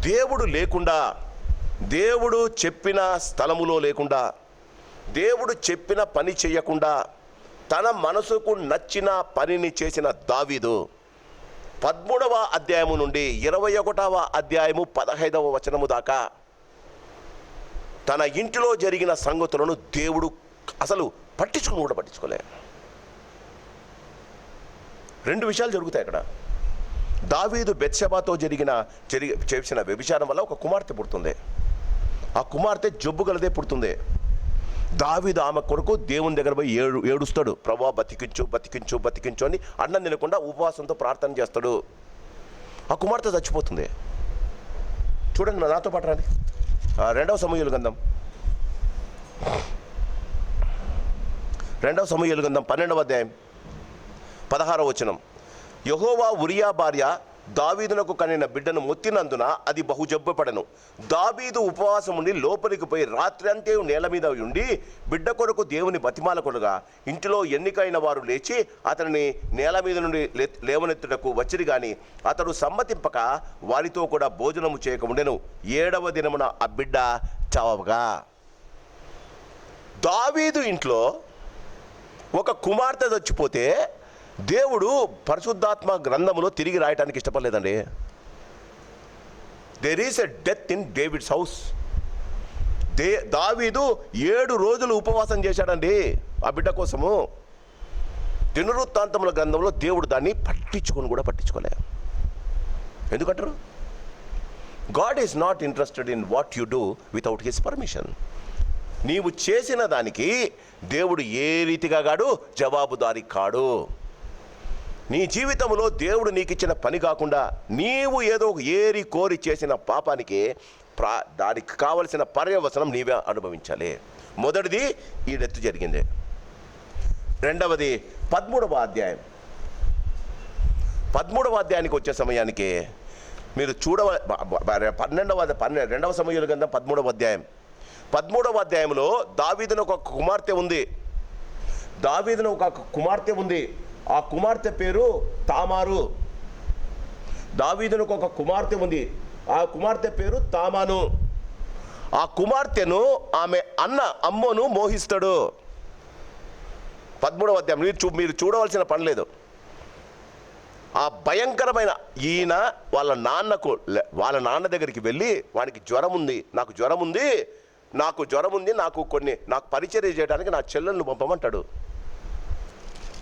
దేవుడు లేకుండా, దేవుడు చెప్పిన స్థలములో లేకుండా, దేవుడు చెప్పిన పని చేయకుండా తన మనసుకు నచ్చిన పనిని చేసిన దావీదు 13వ అధ్యాయము నుండి 21వ అధ్యాయము 15వ వచనము దాకా తన ఇంటిలో జరిగిన సంగతులను దేవుడు అసలు పట్టించుకోలే. 2 విషయాలు జరుగుతాయి అక్కడ. దావీదు బెత్షెబాతో చేసిన వ్యభిచారం వల్ల ఒక కుమార్తె పుడుతుంది. ఆ కుమార్తె జబ్బు గలదే పుడుతుంది. దావీదు ఆమె కొరకు దేవుని దగ్గర పోయి ఏడుస్తాడు. ప్రభువా బతికించు బతికించు బతికించు అని అన్నం తినకుండా ఉపవాసంతో ప్రార్థన చేస్తాడు. ఆ కుమార్తె చచ్చిపోతుంది. చూడండి, నాతో పాటు రండి. రెండవ సమూయేలు గ్రంథం 12వ అధ్యాయం 16వ వచనం. యెహోవా ఉరియా భార్య దావీదునకు కనిన బిడ్డను మొత్తినందున అది బహు జబ్బుపడెను. దావీదు ఉపవాసం ఉండి లోపలికి పోయి రాత్రి అంతే నేల మీద ఉండి బిడ్డ కొరకు దేవుని బతిమాలకొనగా ఇంటిలో ఎన్నికైన వారు లేచి అతనిని నేల మీద నుండి లేవనెత్తుటకు వచ్చిరి గాని అతడు సమ్మతింపక వారితో కూడా భోజనము చేయకుండెను. 7వ దినమున ఆ బిడ్డ చావగా. దావీదు ఇంట్లో ఒక కుమార్తె చచ్చిపోతే దేవుడు పరిశుద్ధాత్మ గ్రంథములో తిరిగి రాయటానికి ఇష్టపడలేదండి. There is a death in David's house. Daveedu 7 రోజులు ఉపవాసం చేశాడండి ఆ బిడ్డ కోసము. దినవృత్తాంతముల గ్రంథంలో దేవుడు దాన్ని పట్టించుకోలే. ఎందుకంటారు? God is not interested in what you do without his permission. నీవు చేసిన దానికి దేవుడు ఏ రీతిగా కాడు జవాబుదారీ కాడు. నీ జీవితంలో దేవుడు నీకు ఇచ్చిన పని కాకుండా నీవు ఏదో ఏరి కోరి చేసిన పాపానికి దానికి కావలసిన పర్యవసనం నీవే అనుభవించాలి. మొదటిది ఈ డెత్ జరిగింది. రెండవది 13వ అధ్యాయం. 13వ అధ్యాయానికి వచ్చే సమయానికి మీరు రెండవ సమూయేలు గ్రంథం 13వ అధ్యాయం. 13వ అధ్యాయంలో దావీదును ఒక కుమార్తె ఉంది. ఆ కుమార్తె పేరు తామారు. దావీదునకు ఒక కుమార్తె ఉంది. ఆ కుమార్తె పేరు తామాను. ఆ కుమార్తెను ఆమె అన్న అమ్మోను మోహిస్తాడు. 13వ అధ్యాయం మీరు చూడవలసిన పని లేదు. ఆ భయంకరమైన ఈయన వాళ్ళ నాన్న దగ్గరికి వెళ్ళి వానికి జ్వరం ఉంది, నాకు పరిచర్య చేయడానికి నా చెల్లెలను పంపమంటాడు.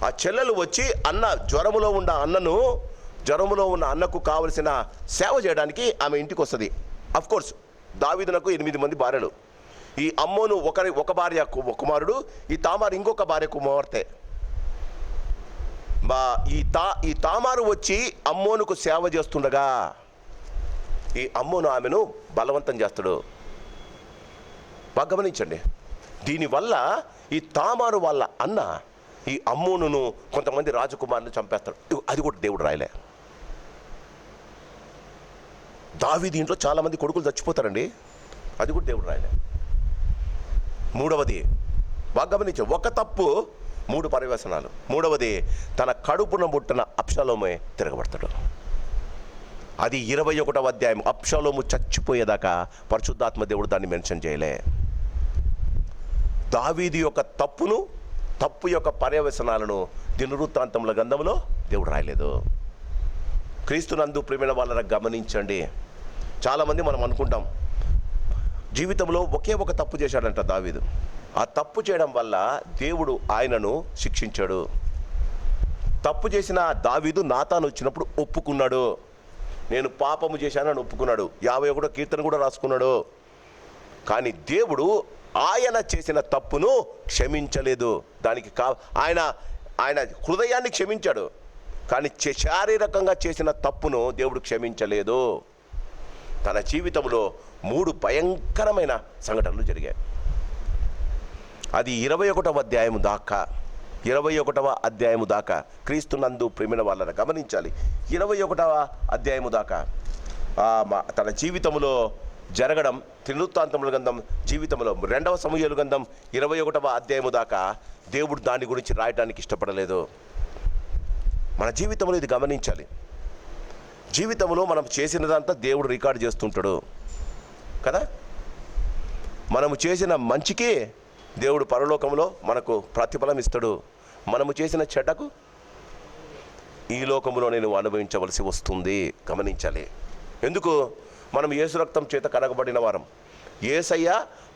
ఆ చెల్లెలు వచ్చి జ్వరములో ఉన్న అన్నకు కావలసిన సేవ చేయడానికి ఆమె ఇంటికి వస్తుంది. అఫ్కోర్స్ దావీదునకు 8 మంది భార్యలు. ఈ అమ్మోను ఒక భార్య కుమారుడు, ఈ తామారు ఇంకొక భార్య కుమార్తె. ఈ తామారు వచ్చి అమ్మోనుకు సేవ చేస్తుండగా ఈ అమ్మోను ఆమెను బలవంతం చేస్తాడు. బాగా గమనించండి. దీనివల్ల ఈ తామారు వాళ్ళ అన్న ఈ అమ్మోనును కొంతమంది రాజకుమారులు చంపేస్తాడు. అది కూడా దేవుడు రాయలే. దావీదు ఇంట్లో చాలామంది కొడుకులు చచ్చిపోతారండి. అది కూడా దేవుడు రాయలే. మూడవది బాగా గమనించండి. ఒక తప్పు 3 పర్యవసనాలు. మూడవది, తన కడుపున పుట్టిన అబ్షాలోమే తిరగబడతాడు. అది 21వ అధ్యాయం. అబ్షాలోము చచ్చిపోయేదాకా పరిశుద్ధాత్మ దేవుడు దాన్ని మెన్షన్ చేయలే. దావీదు యొక్క తప్పు యొక్క పర్యవసనాలను దినవృత్తాంతముల గ్రంథంలో దేవుడు రాయలేదు. క్రీస్తునందు ప్రియమైన వాళ్ళని గమనించండి. చాలామంది మనం అనుకుంటాం జీవితంలో ఒకే ఒక తప్పు చేశాడంట దావీదు. ఆ తప్పు చేయడం వల్ల దేవుడు ఆయనను శిక్షించాడు. తప్పు చేసిన దావీదు నాతాను వచ్చినప్పుడు ఒప్పుకున్నాడు. నేను పాపము చేశానని ఒప్పుకున్నాడు. 51 కీర్తన కూడా రాసుకున్నాడు. కానీ దేవుడు ఆయన చేసిన తప్పును క్షమించలేదు. దానికి ఆయన హృదయాన్ని క్షమించాడు, కానీ శారీరకంగా చేసిన తప్పును దేవుడు క్షమించలేదు. తన జీవితంలో 3 భయంకరమైన సంఘటనలు జరిగాయి. అది 21వ అధ్యాయము దాకా క్రీస్తునందు ప్రేమిన వాళ్ళని గమనించాలి. 21వ అధ్యాయము దాకా తన జీవితంలో జరగడం, దినవృత్తాంతముల గ్రంథం జీవితంలో 2వ సమూయేలు గ్రంథం 21వ అధ్యాయము దాకా దేవుడు దాని గురించి రాయడానికి ఇష్టపడలేదు. మన జీవితంలో ఇది గమనించాలి. జీవితంలో మనం చేసినదంతా దేవుడు రికార్డు చేస్తుంటాడు కదా. మనము చేసిన మంచికి దేవుడు పరలోకంలో మనకు ప్రతిఫలం ఇస్తాడు. మనము చేసిన చెడ్డకు ఈ లోకంలోనే నువ్వు అనుభవించవలసి వస్తుంది. గమనించాలి. ఎందుకు? మనం యేసు రక్తం చేత కడగబడిన వారం. యేసయ్య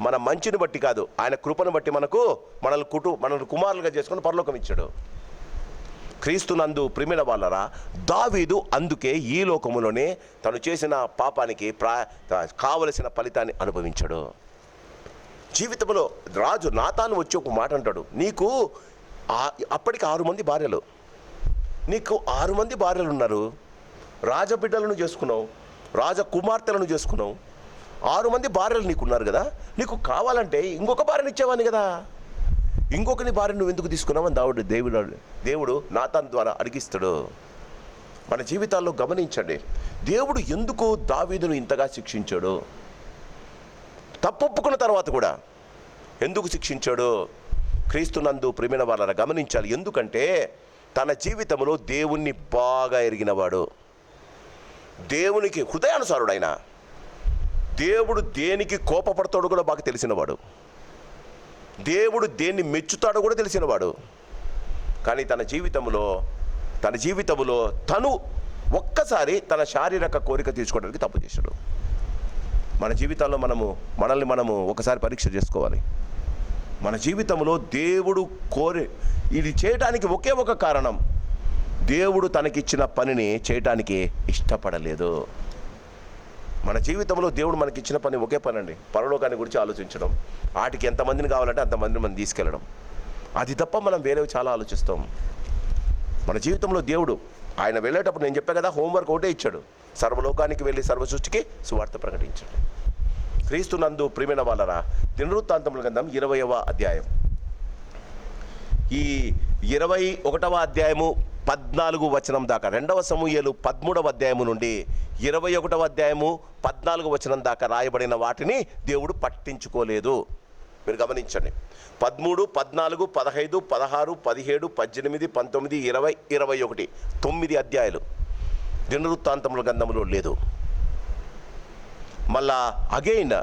మన మంచిని బట్టి కాదు, ఆయన కృపను బట్టి మనల్ని కుమారులుగా చేసుకొని పరలోకం ఇచ్చాడు. క్రీస్తునందు ప్రియమైన వాళ్ళరా, దావీదు అందుకే ఈ లోకములోనే తను చేసిన పాపానికి కావలసిన ఫలితాన్ని అనుభవించాడు. జీవితంలో రాజు నాతాను వచ్చి ఒక మాట అంటాడు, నీకు అప్పటికి 6 మంది భార్యలు, నీకు 6 మంది భార్యలు ఉన్నారు, రాజబిడ్డలను చేసుకున్నావు, రాజకుమార్తెలను చేసుకున్నావు, 6 మంది భార్యలు నీకున్నారు కదా, నీకు కావాలంటే ఇంకొక భార్యను ఇచ్చేవాని కదా, ఇంకొకని భార్య నువ్వు ఎందుకు తీసుకున్నావని దేవుడు నాతాను ద్వారా అడిగిస్తాడు. మన జీవితాల్లో గమనించండి, దేవుడు ఎందుకు దావీదును ఇంతగా శిక్షించాడు? తప్పొప్పుకున్న తర్వాత కూడా ఎందుకు శిక్షించాడు? క్రీస్తునందు ప్రియమైన వాళ్ళని గమనించాలి. ఎందుకంటే తన జీవితంలో దేవుణ్ణి బాగా ఎరిగినవాడు, దేవునికి హృదయానుసారుడు. ఆయన దేవుడు దేనికి కోపపడతాడు కూడా బాగా తెలిసినవాడు, దేవుడు దేన్ని మెచ్చుతాడో కూడా తెలిసినవాడు. కానీ తన జీవితంలో తను ఒక్కసారి తన శారీరక కోరిక తీసుకోవడానికి తప్పు చేశాడు. మన జీవితాల్లో మనల్ని ఒకసారి పరీక్ష చేసుకోవాలి. మన జీవితంలో దేవుడు ఇది చేయటానికి ఒకే ఒక కారణం, దేవుడు తనకిచ్చిన పనిని చేయటానికి ఇష్టపడలేదు. మన జీవితంలో దేవుడు మనకిచ్చిన పని ఒకే పని అండి, పరలోకాన్ని గురించి ఆలోచించడం, వాటికి ఎంతమందిని కావాలంటే అంతమందిని మనం తీసుకెళ్ళడం. అది తప్ప మనం వేరేవి చాలా ఆలోచిస్తాం. మన జీవితంలో దేవుడు ఆయన వెళ్ళేటప్పుడు నేను చెప్పా కదా, హోంవర్క్ ఒకటే ఇచ్చాడు, సర్వలోకానికి వెళ్ళి సర్వ సృష్టికి సువార్త ప్రకటించాడు. క్రీస్తునందు ప్రియమైన వాళ్ళరా, దినవృత్తాంతముల గ్రంథం 20వ అధ్యాయం, ఈ 21వ అధ్యాయము 14 వచనం దాకా, 2వ సమూయేలు 13వ అధ్యాయము నుండి 21వ అధ్యాయము 14 వచనం దాకా రాయబడిన వాటిని దేవుడు పట్టించుకోలేదు. మీరు గమనించండి. 13, 14, 15, 16, 17, 18, 19, 20, 21 9 అధ్యాయాలు దినవృత్తాంతముల గ్రంథంలో లేదు. మళ్ళా అగైన్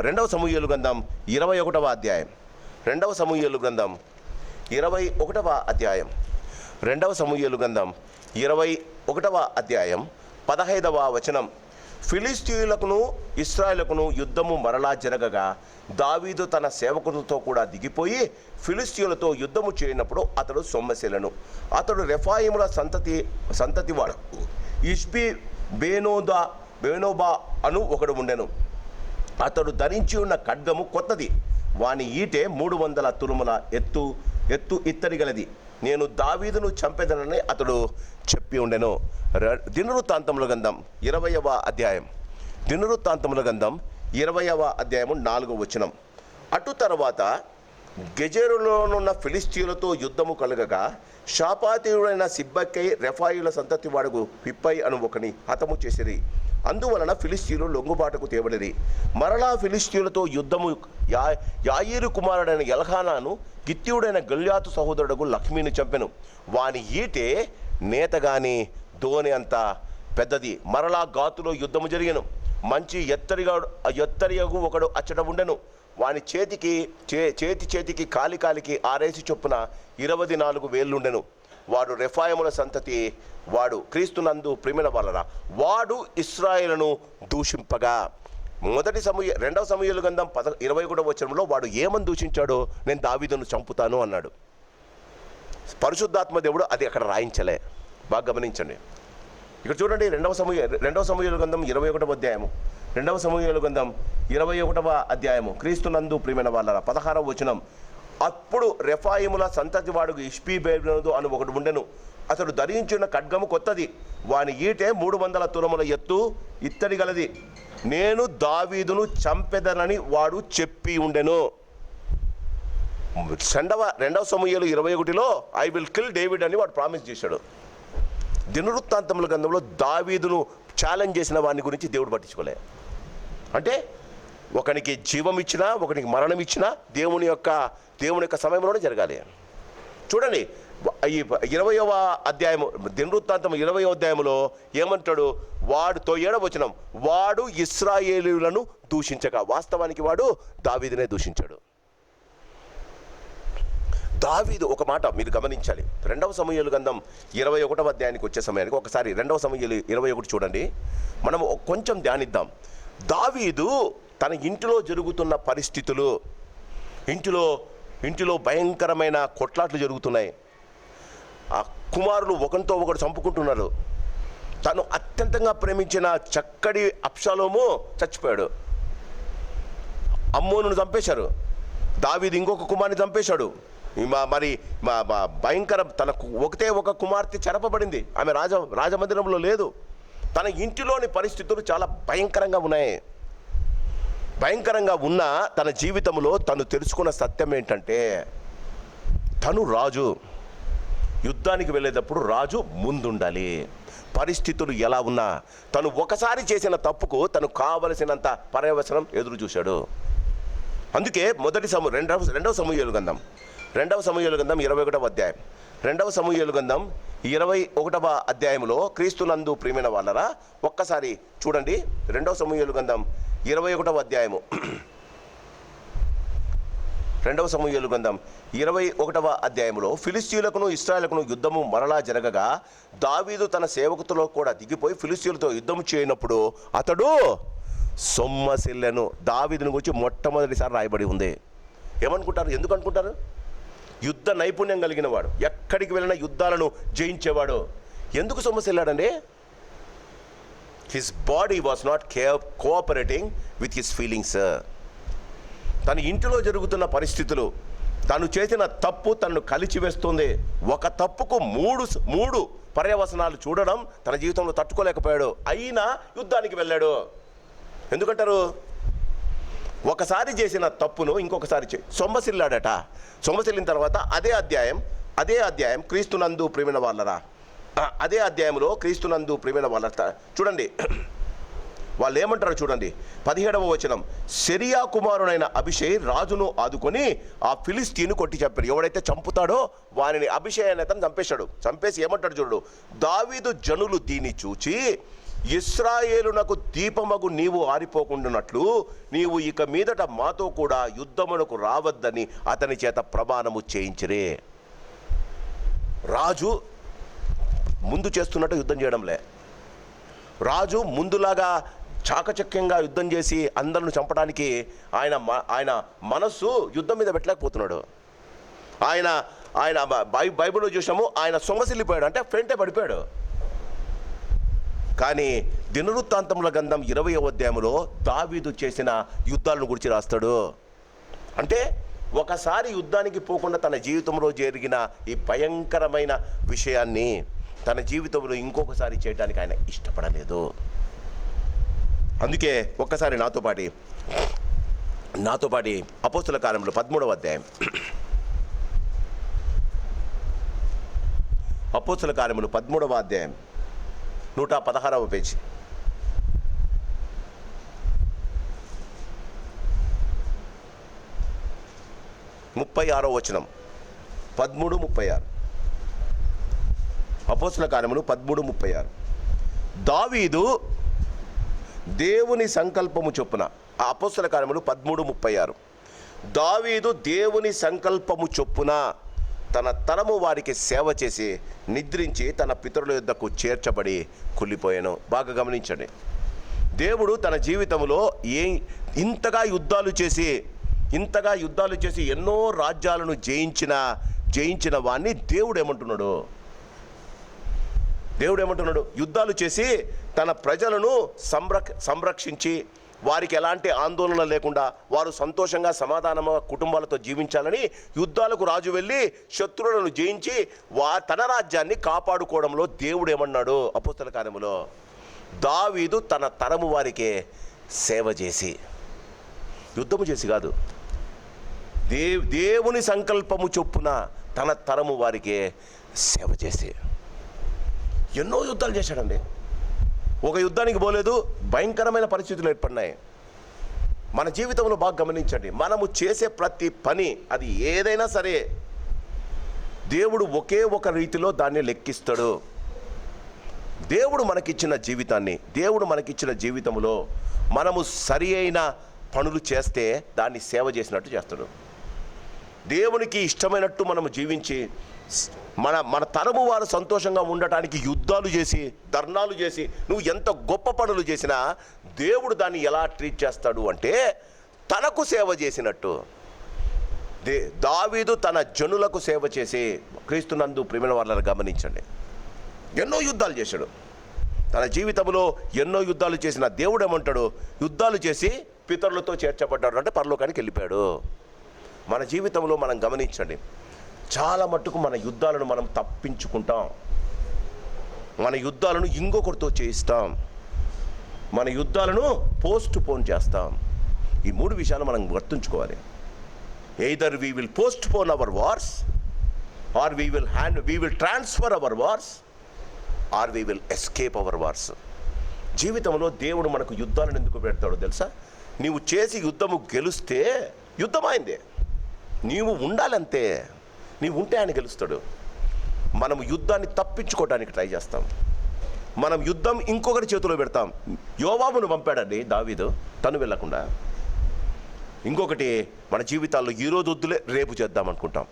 2వ సమూయేలు గ్రంథం 21వ అధ్యాయం, 2వ సమూయేలు గ్రంథం 21వ అధ్యాయం, 2వ సమూయేలు గ్రంథం 21వ అధ్యాయం 15వ వచనం, ఫిలిష్తీయులకును ఇశ్రాయేలుకును యుద్ధము మరలా జరగగా దావీదు తన సేవకులతో కూడా దిగిపోయి ఫిలిష్తీయులతో యుద్ధము చేయనప్పుడు అతడు సొమ్మశీలను, అతడు రెఫాయిముల సంతతి వాడు ఇష్బి బేనోబా అను ఒకడు ఉండెను. అతడు ధరించి ఉన్న ఖడ్గము కొత్తది, వాని ఈటె 300 తురుముల ఎత్తు ఇత్తడి గలది. నేను దావీదును చంపెదనని అతడు చెప్పి ఉండెను. దినవృత్తాంతముల గ్రంథం 20వ అధ్యాయం, దినవృత్తాంతముల గ్రంథం 20వ అధ్యాయము 4వ వచనం, అటు తర్వాత గెజెరులోనున్న ఫిలిష్తీయులతో యుద్ధము కలగగా షాపాతీయుడైన సిబ్బెకై రెఫాయిల సంతతి వాడుగు పిప్పై అను ఒకని హతము చేసిరి. అందువలన ఫిలిష్తీయులు లొంగుబాటుకు తేబడిరి. మరలా ఫిలిష్తీయులతో యుద్ధము యాయీరు కుమారుడైన ఎల్హానాను గిత్తీయుడైన గొల్యాతు సహోదరుడు లక్ష్మీని చంపెను. వాని ఈటే నేతగాని ధోని అంత పెద్దది. మరలా గాతులో యుద్ధము జరిగెను. మంచి ఎత్తరియగు ఒకడు అచ్చట ఉండెను. వాని చేతికి కాలికి 6 చొప్పున 24 వేళ్ళుండెను. వాడు రెఫాయముల సంతతి, వాడు క్రీస్తునందు ప్రియమైన వాళ్ళరా, వాడు ఇశ్రాయేలును దూషింపగా. 2 సమూయేలు గ్రంథం 21వ వచనంలో వాడు ఏమని దూషించాడో, నేను దావీదును చంపుతాను అన్నాడు. పరిశుద్ధాత్మ దేవుడు అది అక్కడ రాయించలే. బాగా గమనించండి. ఇక్కడ చూడండి, 2 సమూయేలు గ్రంథం 21వ అధ్యాయము, 2 సమూయేలు గ్రంథం 21వ అధ్యాయము, క్రీస్తునందు ప్రియమైన వాళ్ళరా 16వ వచనం. అప్పుడు రెఫాయిముల సంతతి వాడు ఇష్బీబేబెను అని ఒకడు ఉండెను. అతడు ధరించిన ఖడ్గము కొత్తది, వాని ఈటే 300 తులముల ఎత్తు ఇత్తడి గలది. నేను దావీదును చంపెదనని వాడు చెప్పి ఉండెను. 2 సమూయేలు 21లో ఐ విల్ కిల్ డేవిడ్ అని వాడు ప్రామిస్ చేశాడు. దినవృత్తాంతముల గ్రంథంలో దావీదును ఛాలెంజ్ చేసిన వాని గురించి దేవుడు పట్టించుకోలే. అంటే ఒకనికి జీవం ఇచ్చినా, ఒకనికి మరణం ఇచ్చినా దేవుని యొక్క సమయంలోనే జరగాలి. చూడండి, ఈ 20వ అధ్యాయము, దినవృత్తాంతం 20వ అధ్యాయంలో ఏమంటాడు? వాడుతో 7వ వచనం, వాడు ఇశ్రాయేలీయులను దూషించగా. వాస్తవానికి వాడు దావీదునే దూషించాడు. దావీదు ఒక మాట మీరు గమనించాలి. 2 సమూయేలు గ్రంథం 21వ అధ్యాయానికి వచ్చే సమయానికి ఒకసారి 2 సమూయేలు 21 చూడండి. మనం కొంచెం ధ్యానిద్దాం. దావీదు తన ఇంటిలో జరుగుతున్న పరిస్థితులు, ఇంటిలో భయంకరమైన కొట్లాట్లు జరుగుతున్నాయి. ఆ కుమారులు ఒకరితో ఒకరు చంపుకుంటున్నారు. తను అత్యంతంగా ప్రేమించిన చక్కటి అబ్షాలోము చచ్చిపోయాడు. అమ్మోనును చంపేశారు. దావీదు ఇంకొక కుమారుని చంపేశాడు. భయంకర తనకు ఒక కుమార్తె చెరపబడింది. ఆమె రాజమందిరంలో లేదు. తన ఇంటిలోని పరిస్థితులు చాలా భయంకరంగా ఉన్నాయి. భయంకరంగా ఉన్న తన జీవితంలో తను తెలుసుకున్న సత్యం ఏంటంటే, తను రాజు. యుద్ధానికి వెళ్ళేటప్పుడు రాజు ముందుండాలి. పరిస్థితులు ఎలా ఉన్నా తను ఒకసారి చేసిన తప్పుకు తను కావలసినంత పర్యవసనం ఎదురు చూశాడు. అందుకే 2 సమూయేలు గ్రంథం 21వ అధ్యాయం, 2 సమూయేలు గ్రంథం 21వ అధ్యాయంలో క్రీస్తునందు ప్రియమైన వాళ్ళరా ఒక్కసారి చూడండి. 2 సమూయేలు గ్రంథం 21వ అధ్యాయము, 2 సమూయేలు గ్రంథం 21వ అధ్యాయంలో ఫిలిష్తీయులకును ఇశ్రాయేలుకును యుద్ధము మరలా జరగగా దావీదు తన సేవకులతో కూడా దిగిపోయి ఫిలిష్తీయులతో యుద్ధము చేయనప్పుడు అతడు సొమ్మసిల్లెను. దావీదుని గురించి మొట్టమొదటిసారి రాయబడి ఉంది. ఏమనుకుంటారు? ఎందుకు అనుకుంటారు? యుద్ధ నైపుణ్యం కలిగిన వాడు, ఎక్కడికి వెళ్ళినా యుద్ధాలను జయించేవాడు. ఎందుకు సొమ్మసిల్లాడండి? His body was not cooperating with his feelings. తన ఇంటిలో జరుగుతున్న పరిస్థితులు, తను చేసిన తప్పు తనను కలిచివేస్తుంది. ఒక తప్పుకు మూడు పర్యవసనాలు చూడడం తన జీవితంలో తట్టుకోలేకపోయాడు. అయినా యుద్ధానికి వెళ్ళాడు. ఎందుకంటారు? ఒకసారి చేసిన తప్పును ఇంకొకసారి సొమ్మసిల్లాడట. సొమ్మసిల్లిన తర్వాత అదే అధ్యాయం క్రీస్తునందు ప్రియమైన వాళ్ళరా, అదే అధ్యాయంలో క్రీస్తునందు ప్రియమైన వాళ్ళ చూడండి, వాళ్ళు ఏమంటారో చూడండి. 17వ వచనం, సెరియా కుమారుడైన అభిషై రాజును ఆదుకొని ఆ ఫిలిష్తీయుని కొట్టి చంపాడు. ఎవడైతే చంపుతాడో వారిని అభిషై అనే అతను చంపేశాడు. చంపేసి ఏమంటాడు చూడు, దావీదు జనులు దీన్ని చూచి ఇశ్రాయేలునకు దీపమగు నీవు ఆరిపోకుండానట్లు నీవు ఇక మీదట మాతో కూడా యుద్ధమునకు రావద్దని అతని చేత ప్రమాణము చేయించిరే. రాజు ముందు చేస్తున్నట్టు యుద్ధం చేయడంలే. రాజు ముందులాగా చాకచక్యంగా యుద్ధం చేసి అందరిని చంపడానికి ఆయన మనస్సు యుద్ధం మీద పెట్టలేకపోతున్నాడు. ఆయన బైబిల్లో చూసాము, ఆయన సొమ్మసిల్లిపోయాడు, అంటే ఫ్రంటే పడిపోయాడు. కానీ దినవృత్తాంతముల గ్రంథం 20వ అధ్యాయంలో దావీదు చేసిన యుద్ధాలను గురించి రాస్తాడు. అంటే ఒకసారి యుద్ధానికి పోకుండా తన జీవితంలో జరిగిన ఈ భయంకరమైన విషయాన్ని తన జీవితంలో ఇంకొకసారి చేయడానికి ఆయన ఇష్టపడలేదు. అందుకే ఒక్కసారి నాతో పాటి అపోస్తుల కార్యములు 13వ అధ్యాయం, అపోస్తుల కార్యములు 13వ అధ్యాయం 116వ పేజీ. 36వ వచనం, 13:36. అపోస్తల కార్యములు 13:36. దావీదు దేవుని సంకల్పము చొప్పున, ఆ అపోస్తల కార్యములు 13:36. దావీదు దేవుని సంకల్పము చొప్పున తన తరము వారికి సేవ చేసి నిద్రించి తన పితరుల యొద్దకు చేర్చబడి కుళ్ళిపోయాను. బాగా గమనించండి, దేవుడు తన జీవితంలో ఇంతగా యుద్ధాలు చేసి ఎన్నో రాజ్యాలను జయించిన వాణ్ణి దేవుడు ఏమంటున్నాడు? యుద్ధాలు చేసి తన ప్రజలను సంరక్షించి వారికి ఎలాంటి ఆందోళన లేకుండా వారు సంతోషంగా సమాధానంగా కుటుంబాలతో జీవించాలని యుద్ధాలకు రాజు వెళ్ళి శత్రువులను జయించి తన రాజ్యాన్ని కాపాడుకోవడంలో దేవుడు ఏమన్నాడు? అపోస్తల కార్యములో, దావీదు తన తరము వారికే సేవ చేసి, యుద్ధము చేసి కాదు, దేవుని సంకల్పము చొప్పున తన తరము వారికే సేవ చేసి ఎన్నో యుద్ధాలు చేశాడండి. ఒక యుద్ధానికి పోలేదు, భయంకరమైన పరిస్థితులు ఏర్పడినాయి. మన జీవితంలో బాగా గమనించండి, మనము చేసే ప్రతి పని అది ఏదైనా సరే దేవుడు ఒకే ఒక రీతిలో దాన్ని లెక్కిస్తాడు. దేవుడు మనకిచ్చిన జీవితంలో మనము సరి అయిన పనులు చేస్తే దాన్ని సేవ చేసినట్టు చేస్తాడు. దేవునికి ఇష్టమైనట్టు మనము జీవించి మన తరము వారు సంతోషంగా ఉండటానికి యుద్ధాలు చేసి ధర్నాలు చేసి నువ్వు ఎంత గొప్ప పనులు చేసినా దేవుడు దాన్ని ఎలా ట్రీట్ చేస్తాడు అంటే తనకు సేవ చేసినట్టు. దావీదు తన జనులకు సేవ చేసి, క్రీస్తునందు ప్రియమైన వాళ్ళని గమనించండి, ఎన్నో యుద్ధాలు చేశాడు. తన జీవితంలో ఎన్నో యుద్ధాలు చేసిన దేవుడు ఏమంటాడు? యుద్ధాలు చేసి పితరులతో చేర్చబడ్డాడు అంటే పరలోకానికి వెళ్ళిపోయాడు. మన జీవితంలో మనం గమనించండి, చాలా మట్టుకు మన యుద్ధాలను మనం తప్పించుకుంటాం, మన యుద్ధాలను ఇంకొకరితో చేయిస్తాం, మన యుద్ధాలను పోస్ట్ పోన్ చేస్తాం. ఈ 3 విషయాలు మనం గుర్తుంచుకోవాలి. Either we will postpone our wars, or we will transfer our wars, or we will escape our wars. జీవితంలో దేవుడు మనకు యుద్ధాలను ఎందుకు పెడతాడో తెలుసా? నీవు చేసి యుద్ధము గెలిస్తే యుద్ధమైందే, నీవు ఉండాలంతే. నీవు ఉంటే ఆయన గెలుస్తాడు. మనం యుద్ధాన్ని తప్పించుకోవడానికి ట్రై చేస్తాం, మనం యుద్ధం ఇంకొకరి చేతిలో పెడతాం. యోవాబును పంపాడండి దావీదు, తను వెళ్ళకుండా. ఇంకొకటి, మన జీవితాల్లో ఈరోజు వద్దులే రేపు చేద్దాం అనుకుంటాం.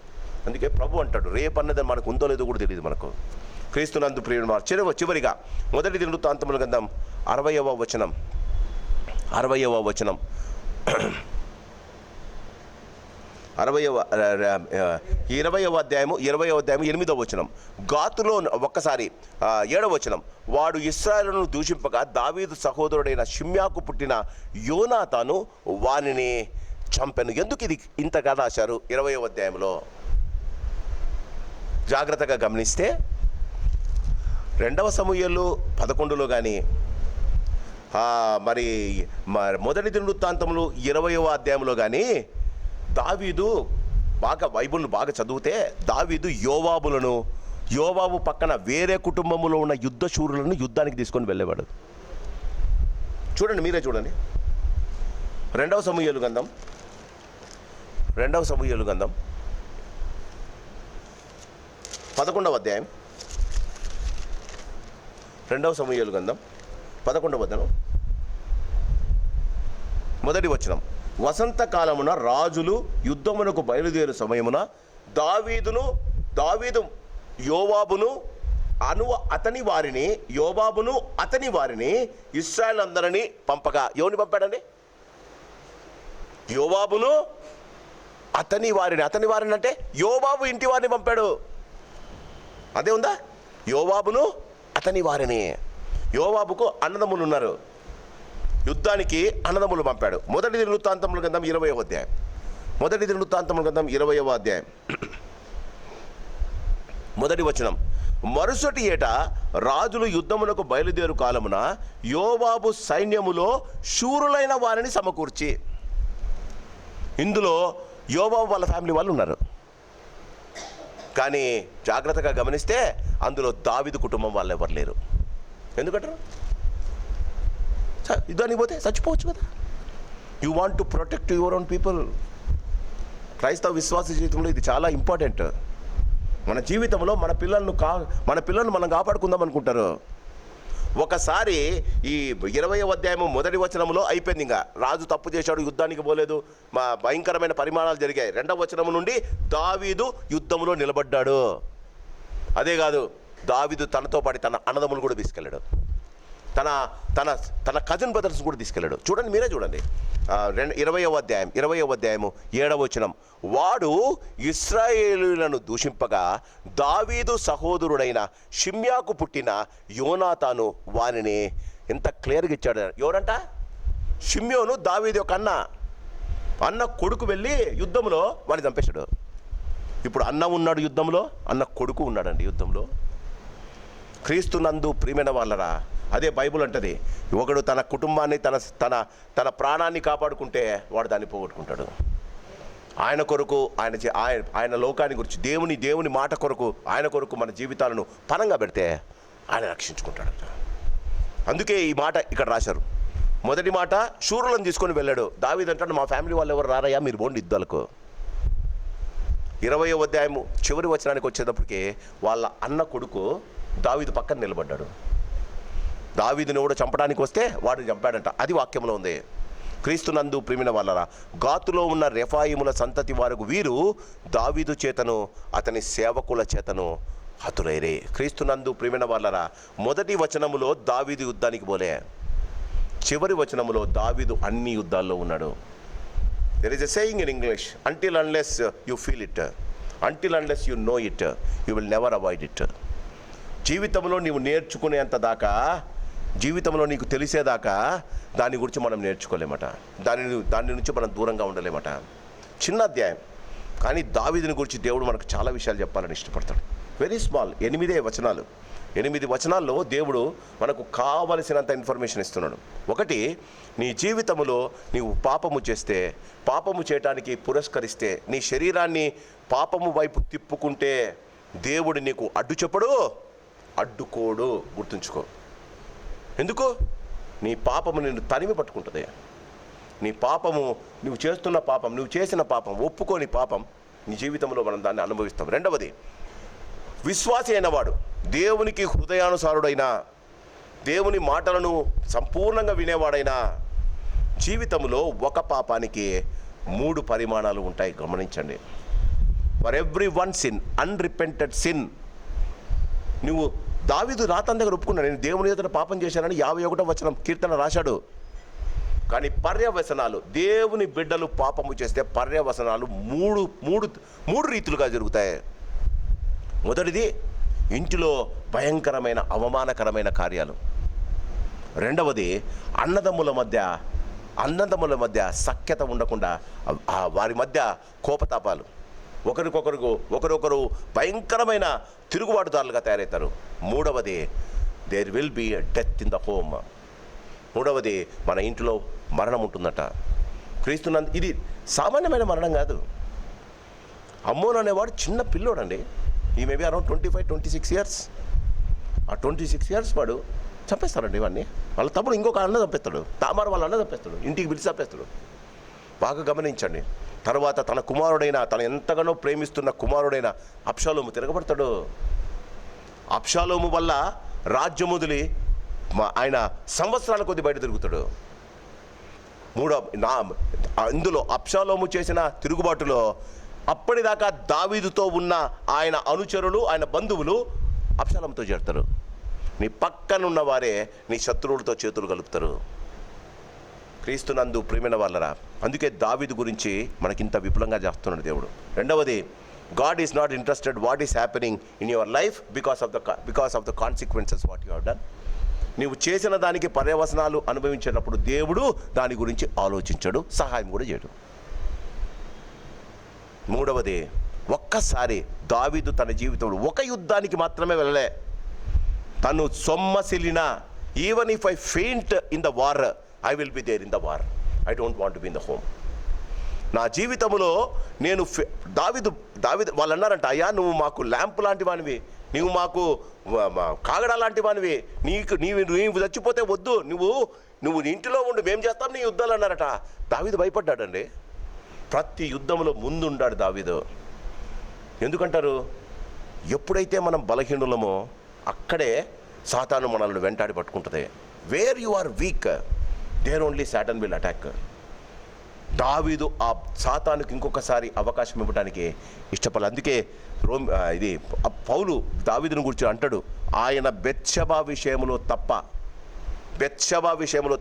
అందుకే ప్రభు అంటాడు, రేపు అన్నది మనకు ఉందో లేదో కూడా తెలియదు మనకు. క్రీస్తునందు ప్రియుడు చివరిగా 1 దినవృత్తాంతముల గ్రంథం 60వ వచనం 20వ అధ్యాయం 8వ వచనం. గాతులో ఒక్కసారి 7వ వచనం, వాడు ఇశ్రాయేలును దూషింపగా దావీదు సహోదరుడైన షిమ్యాకు పుట్టిన యోనాతాను వానిని చంపెను. ఎందుకు ఇది ఇంతగా రాశారు 20వ అధ్యాయంలో? జాగ్రత్తగా గమనిస్తే 2వ సమూయేలు 11లో కానీ మరి 1 దినవృత్తాంతములు 20వ అధ్యాయంలో కానీ దావీదు బైబిల్ను బాగా చదివితే దావీదు యోవాబు పక్కన వేరే కుటుంబంలో ఉన్న యుద్ధ శూరులను యుద్ధానికి తీసుకొని వెళ్ళేవాడు. చూడండి, మీరే చూడండి. 2వ సమూయేలు గ్రంథం 11వ అధ్యాయం 2వ సమూయేలు గ్రంథం 11వ అధ్యాయం 1వ వచనం. వసంతకాలమున రాజులు యుద్ధమునకు బయలుదేరు సమయమున దావీదు యోవాబును అతని వారిని ఇశ్రాయేలు అందరినీ పంపగా, ఎవరిని పంపాడండి? యోవాబును అతని వారిని అంటే యోవాబు ఇంటి వారిని పంపాడు. అదే ఉందా? యోవాబును అతని వారిని. యోవాబుకు అన్నదమ్ములు ఉన్నారు, యుద్ధానికి అన్నదమ్ములు పంపాడు. 1 దినవృత్తాంతముల గ్రంథం 20వ అధ్యాయం 1వ వచనం. మరుసటి ఏట రాజులు యుద్ధమునకు బయలుదేరు కాలమున యోవాబు సైన్యములో శూరులైన వారిని సమకూర్చి, ఇందులో యోవాబు వాళ్ళ ఫ్యామిలీ వాళ్ళు ఉన్నారు, కానీ జాగ్రత్తగా గమనిస్తే అందులో దావీదు కుటుంబం వాళ్ళు ఎవరు లేరు. ఎందుకంటారు? యుద్ధానికి పోతే చచ్చిపోవచ్చు కదా. You want to protect your own people. క్రైస్తవ విశ్వాస జీవితంలో ఇది చాలా ఇంపార్టెంట్. మన జీవితంలో మన పిల్లలను మనం కాపాడుకుందాం అనుకుంటారు. ఒకసారి ఈ 20వ అధ్యాయము మొదటి వచనంలో అయిపోయింది. ఇంకా రాజు తప్పు చేశాడు, యుద్ధానికి పోలేదు, భయంకరమైన పరిమాణాలు జరిగాయి. 2వ వచనం నుండి దావీదు యుద్ధంలో నిలబడ్డాడు. అదే కాదు, దావీదు తనతో పాటు తన అన్నదమ్ములు కూడా తీసుకెళ్ళాడు, తన తన తన కజిన్ బ్రదర్స్ కూడా తీసుకెళ్ళాడు. చూడండి, మీరే చూడండి. 20వ అధ్యాయము 7వ వచనం. వాడు ఇశ్రాయేలీయులను దూషింపగా దావీదు సహోదరుడైన షిమ్యాకు పుట్టిన యోనాతాను వారిని ఎంత క్లియర్గా ఇచ్చాడు. ఎవరంట? షిమ్యోను, దావీదు యొక్క అన్న కొడుకు వెళ్ళి యుద్ధంలో వాడిని చంపేశాడు. ఇప్పుడు అన్న ఉన్నాడు యుద్ధంలో, అన్న కొడుకు ఉన్నాడండి యుద్ధంలో. క్రీస్తునందు ప్రియమైన వాళ్ళరా, అదే బైబుల్ అంటది, ఒకడు తన కుటుంబాన్ని తన తన తన ప్రాణాన్ని కాపాడుకుంటే వాడు దాన్ని పోగొట్టుకుంటాడు. ఆయన కొరకు ఆయన లోకాన్ని గురించి దేవుని మాట కొరకు ఆయన కొరకు మన జీవితాలను పరంగా పెడితే ఆయన రక్షించుకుంటాడు. అందుకే ఈ మాట ఇక్కడ రాశారు. మొదటి మాట, శూరులను తీసుకొని వెళ్ళాడు. దావీదు అంటాడు, మా ఫ్యామిలీ వాళ్ళు ఎవరు రారయ్యా, మీరు పోండి యుద్ధాలకు. 20వ అధ్యాయము చివరి వచనానికి వచ్చేటప్పటికి వాళ్ళ అన్న కొడుకు దావీదు పక్కన నిలబడ్డాడు. దావీదుని కూడా చంపడానికి వస్తే వాడిని చంపాడంట. అది వాక్యంలో ఉంది. క్రీస్తునందు ప్రియమైన వాళ్ళరా, గాతులో ఉన్న రెఫాయిముల సంతతి వారికి వీరు దావీదు చేతను అతని సేవకుల చేతను హతులైరే. క్రీస్తునందు ప్రియమైన వాళ్ళరా, మొదటి వచనములో దావీదు యుద్ధానికి పోలే, చివరి వచనములో దావీదు అన్ని యుద్ధాల్లో ఉన్నాడు. There is a saying in English, until unless you feel it, until unless you know it, you will never avoid it. జీవితంలో నీవు నేర్చుకునేంత దాకా, జీవితంలో నీకు తెలిసేదాకా దాని గురించి మనం నేర్చుకోలేమట, దాని నుంచి మనం దూరంగా ఉండలేమట. చిన్న అధ్యాయం కానీ దావీదుని గురించి దేవుడు మనకు చాలా విషయాలు చెప్పాలని ఇష్టపడతాడు. వెరీ స్మాల్, 8 వచనాల్లో దేవుడు మనకు కావలసినంత ఇన్ఫర్మేషన్ ఇస్తున్నాడు. ఒకటి, నీ జీవితంలో నీవు పాపము చేస్తే, పాపము చేయటానికి పురస్కరిస్తే, నీ శరీరాన్ని పాపము వైపు తిప్పుకుంటే దేవుడు నీకు అడ్డు చెప్పడు, అడ్డుకోడు. గుర్తుంచుకో. ఎందుకు? నీ పాపము నిన్ను తరిమి పట్టుకుంటుంది. నీ పాపము, నువ్వు చేస్తున్న పాపం, నువ్వు చేసిన పాపం, ఒప్పుకోని పాపం నీ జీవితంలో మనం దాన్ని అనుభవిస్తాం. రెండవది, విశ్వాసి అయినవాడు, దేవునికి హృదయానుసారుడైన, దేవుని మాటలను సంపూర్ణంగా వినేవాడైనా జీవితంలో ఒక పాపానికి 3 పరిమాణాలు ఉంటాయి. గమనించండి. For every one sin, unrepented sin. నువ్వు దావీదు రాతన్ దగ్గర ఒప్పుకున్నాడు, నేను దేవుని ఎదుట పాపం చేశానని 51వ వచనం కీర్తన రాశాడు. కానీ పర్యవసనాలు, దేవుని బిడ్డలు పాపము చేస్తే పర్యవసనాలు మూడు రీతులుగా జరుగుతాయి. మొదటిది, ఇంటిలో భయంకరమైన అవమానకరమైన కార్యాలు. రెండవది, అన్నదమ్ముల మధ్య సఖ్యత ఉండకుండా వారి మధ్య కోపతాపాలు, ఒకరొకరు భయంకరమైన తిరుగుబాటుదారులుగా తయారవుతారు. మూడవది, there will be death in the home. మూడవది, మన ఇంట్లో మరణం ఉంటుందట. క్రీస్తునందు ఇది సామాన్యమైన మరణం కాదు. అమ్మోన్ అనేవాడు చిన్న పిల్లోడండి. ఈ మేబీ అరౌండ్ 25-26 ఇయర్స్. ఆ 26 ఇయర్స్ వాడు చంపేస్తాడండి ఇవన్నీ. వాళ్ళ తమ్ముడు ఇంకొక అన్న చంపేస్తాడు, తామారు వాళ్ళ అన్న చంపేస్తాడు, ఇంటికి పిలిచి చంపేస్తాడు. బాగా గమనించండి. తర్వాత తన కుమారుడైన, తను ఎంతగానో ప్రేమిస్తున్న కుమారుడైన అబ్షాలోము తిరగబడతాడు. అబ్షాలోము వల్ల రాజ్యం వదిలి ఆయన సంవత్సరాల కొద్ది బయట తిరుగుతాడు. ఇందులో అబ్షాలోము చేసిన తిరుగుబాటులో అప్పటిదాకా దావీదుతో ఉన్న ఆయన అనుచరులు, ఆయన బంధువులు అబ్షాలోముతో చేరుతారు. నీ పక్కనున్న వారే నీ శత్రువులతో చేతులు కలుపుతారు. క్రీస్తునందు ప్రియమైన వాళ్ళరా, అందుకే దావీదు గురించి మనకింత విపులంగా చేస్తున్నాడు దేవుడు. రెండవది, God is not interested what is happening in your life because of the consequences what you have done. నీవు చేసిన దానికి పర్యవసనాలు అనుభవించేటప్పుడు దేవుడు దాని గురించి ఆలోచించడు, సహాయం కూడా చేయడు. మూడవది, ఒక్కసారి దావీదు తన జీవితంలో ఒక యుద్ధానికి మాత్రమే వెళ్ళలే. తను సొమ్మసిలిన, even if I faint in the war, I will be there in the war, I don't want to be in the home. నా జీవితంలో నేను దావీదు వాళ్ళు అన్నారంట, అయ్యా నువ్వు మాకు ల్యాంప్ లాంటి వానివి, నువ్వు మాకు కాగడా లాంటి వానివి, నీవు చచ్చిపోతే వద్దు, నువ్వు ఇంటిలో ఉండి మేము చేస్తాం నీ యుద్ధాలు అన్నారట. దావీదు భయపడ్డాడండి. ప్రతి యుద్ధంలో ముందుండాడు దావీదు. ఎందుకంటారు? ఎప్పుడైతే మనం బలహీనులమో అక్కడే సాతాను మనల్ని వెంటాడి పట్టుకుంటుంది. Where you are weak, there only Satan will attack. దావీదు ఆ సాతానుకి ఇంకొకసారి అవకాశం ఇవ్వడానికి ఇష్టపడలేదు. అందుకే పౌలు దావీదును గురించి అంటాడు, ఆయన బెత్షెబా విషయంలో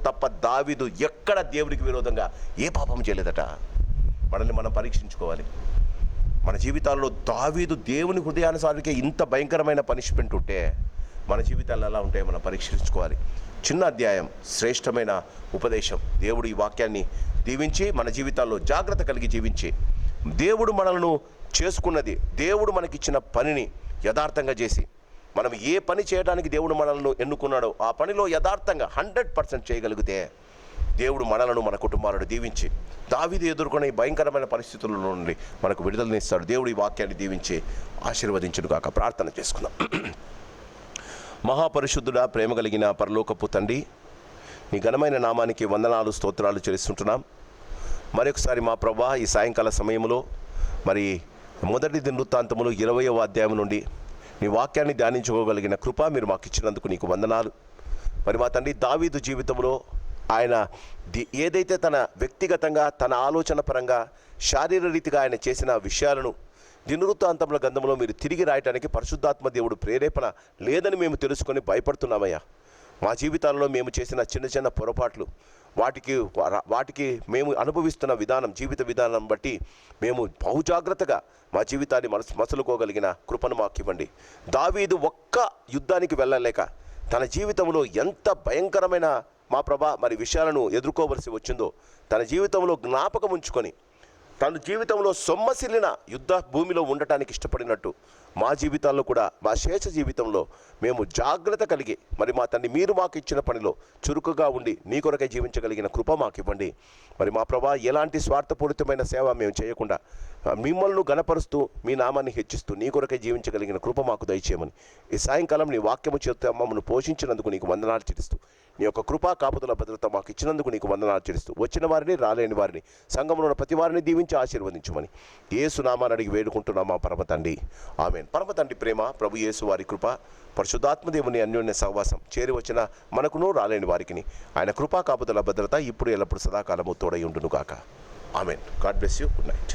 తప్ప దావీదు ఎక్కడ దేవునికి విరోధంగా ఏ పాపం చేయలేదట. మనల్ని మనం పరీక్షించుకోవాలి. మన జీవితాల్లో దావీదు దేవుని హృదయానుసారికే ఇంత భయంకరమైన పనిష్మెంట్ ఉంటే మన జీవితాలు ఎలా ఉంటాయో మనం పరీక్షించుకోవాలి. చిన్న అధ్యాయం, శ్రేష్టమైన ఉపదేశం. దేవుడు ఈ వాక్యాన్ని దీవించి మన జీవితాల్లో జాగ్రత్త కలిగి జీవించి, దేవుడు మనల్ని చేసుకున్నది, దేవుడు మనకిచ్చిన పనిని యథార్థంగా చేసి, మనం ఏ పని చేయడానికి దేవుడు మనల్ని ఎన్నుకున్నాడో ఆ పనిలో యథార్థంగా 100% చేయగలిగితే దేవుడు మనలను, మన కుటుంబాలను దీవించి, దావీదు ఎదుర్కొనే ఈ భయంకరమైన పరిస్థితుల నుండి మనకు విడుదలనిస్తాడు. దేవుడు ఈ వాక్యాన్ని దీవించి ఆశీర్వదించును గాక. ప్రార్థన చేసుకుందాం. మహాపరిశుద్ధుడా, ప్రేమ కలిగిన పరలోకపు తండ్రి, నీ ఘనమైన నామానికి వందనాలు, స్తోత్రాలు చెల్లిస్తుంటున్నాం. మరొకసారి మా ప్రభువా, ఈ సాయంకాల సమయంలో మరి మొదటి దినవృత్తాంతములు 20వ అధ్యాయం నుండి నీ వాక్యాన్ని ధ్యానించుకోగలిగిన కృప మీరు మాకు ఇచ్చినందుకు నీకు వందనాలు. మరి మా తండ్రి, దావీదు జీవితంలో ఆయన ఏదైతే తన వ్యక్తిగతంగా, తన ఆలోచన పరంగా, శారీరరీతిగా ఆయన చేసిన విషయాలను దినవృత్తాంతముల గ్రంథంలో మీరు తిరిగి రాయటానికి పరిశుద్ధాత్మ దేవుడు ప్రేరేపణ లేదని మేము తెలుసుకొని భయపడుతున్నామయ్యా. మా జీవితాల్లో మేము చేసిన చిన్న చిన్న పొరపాట్లు, వాటికి మేము అనుభవిస్తున్న విధానం, జీవిత విధానం బట్టి మేము బహుజాగ్రత్తగా మా జీవితాన్ని మసలుకోగలిగిన కృపను మాకు ఇవ్వండి. దావీదు ఒక్క యుద్ధానికి వెళ్ళలేక తన జీవితంలో ఎంత భయంకరమైన మా ప్రభా మరి విషయాలను ఎదుర్కోవలసి వచ్చిందో తన జీవితంలో జ్ఞాపకం ఉంచుకొని తన జీవితంలో సొమ్మసిల్లిన యుద్ధ భూమిలో ఉండటానికి ఇష్టపడినట్టు మా జీవితాల్లో కూడా, మా శేష జీవితంలో మేము జాగ్రత్త కలిగి మరి మా తండ్రి మీరు మాకు ఇచ్చిన పనిలో చురుకుగా ఉండి నీ కొరకై జీవించగలిగిన కృప మాకు ఇవ్వండి. మరి మా ప్రభా, ఎలాంటి స్వార్థపూరితమైన సేవ మేము చేయకుండా మిమ్మల్ని గణపరుస్తూ మీ నామాన్ని హెచ్చిస్తూ నీ కొరకై జీవించగలిగిన కృప మాకు దయచేయమని ఈ సాయంకాలం నీ వాక్యము చేత మమ్మల్ని పోషించినందుకు నీకు వందనాలు చెల్లిస్తూ, నీ యొక్క కృపా కాపుదల భద్రత మాకు ఇచ్చినందుకు నీకు వందనాలు చెల్లిస్తూ, వచ్చిన వారిని, రాలేని వారిని, సంఘంలో ఉన్న ప్రతి వారిని దీవించి ఆశీర్వదించమని యేసు నామాన్ని అడిగి వేడుకుంటున్నాం మా పరమ తండ్రి. ఆమేన్. పరమ తండ్రి ప్రేమ, ప్రభు యేసు వారి కృప, పరిశుద్ధాత్మదేవుని అన్యోన్య సహవాసం చేరి వచ్చిన మనకును, రాలేని వారికి ఆయన కృపా కాపుదల భద్రత ఇప్పుడు ఎల్లప్పుడు సదాకాలము తోడై ఉండును గాక. ఆమేన్. God bless you. Good night.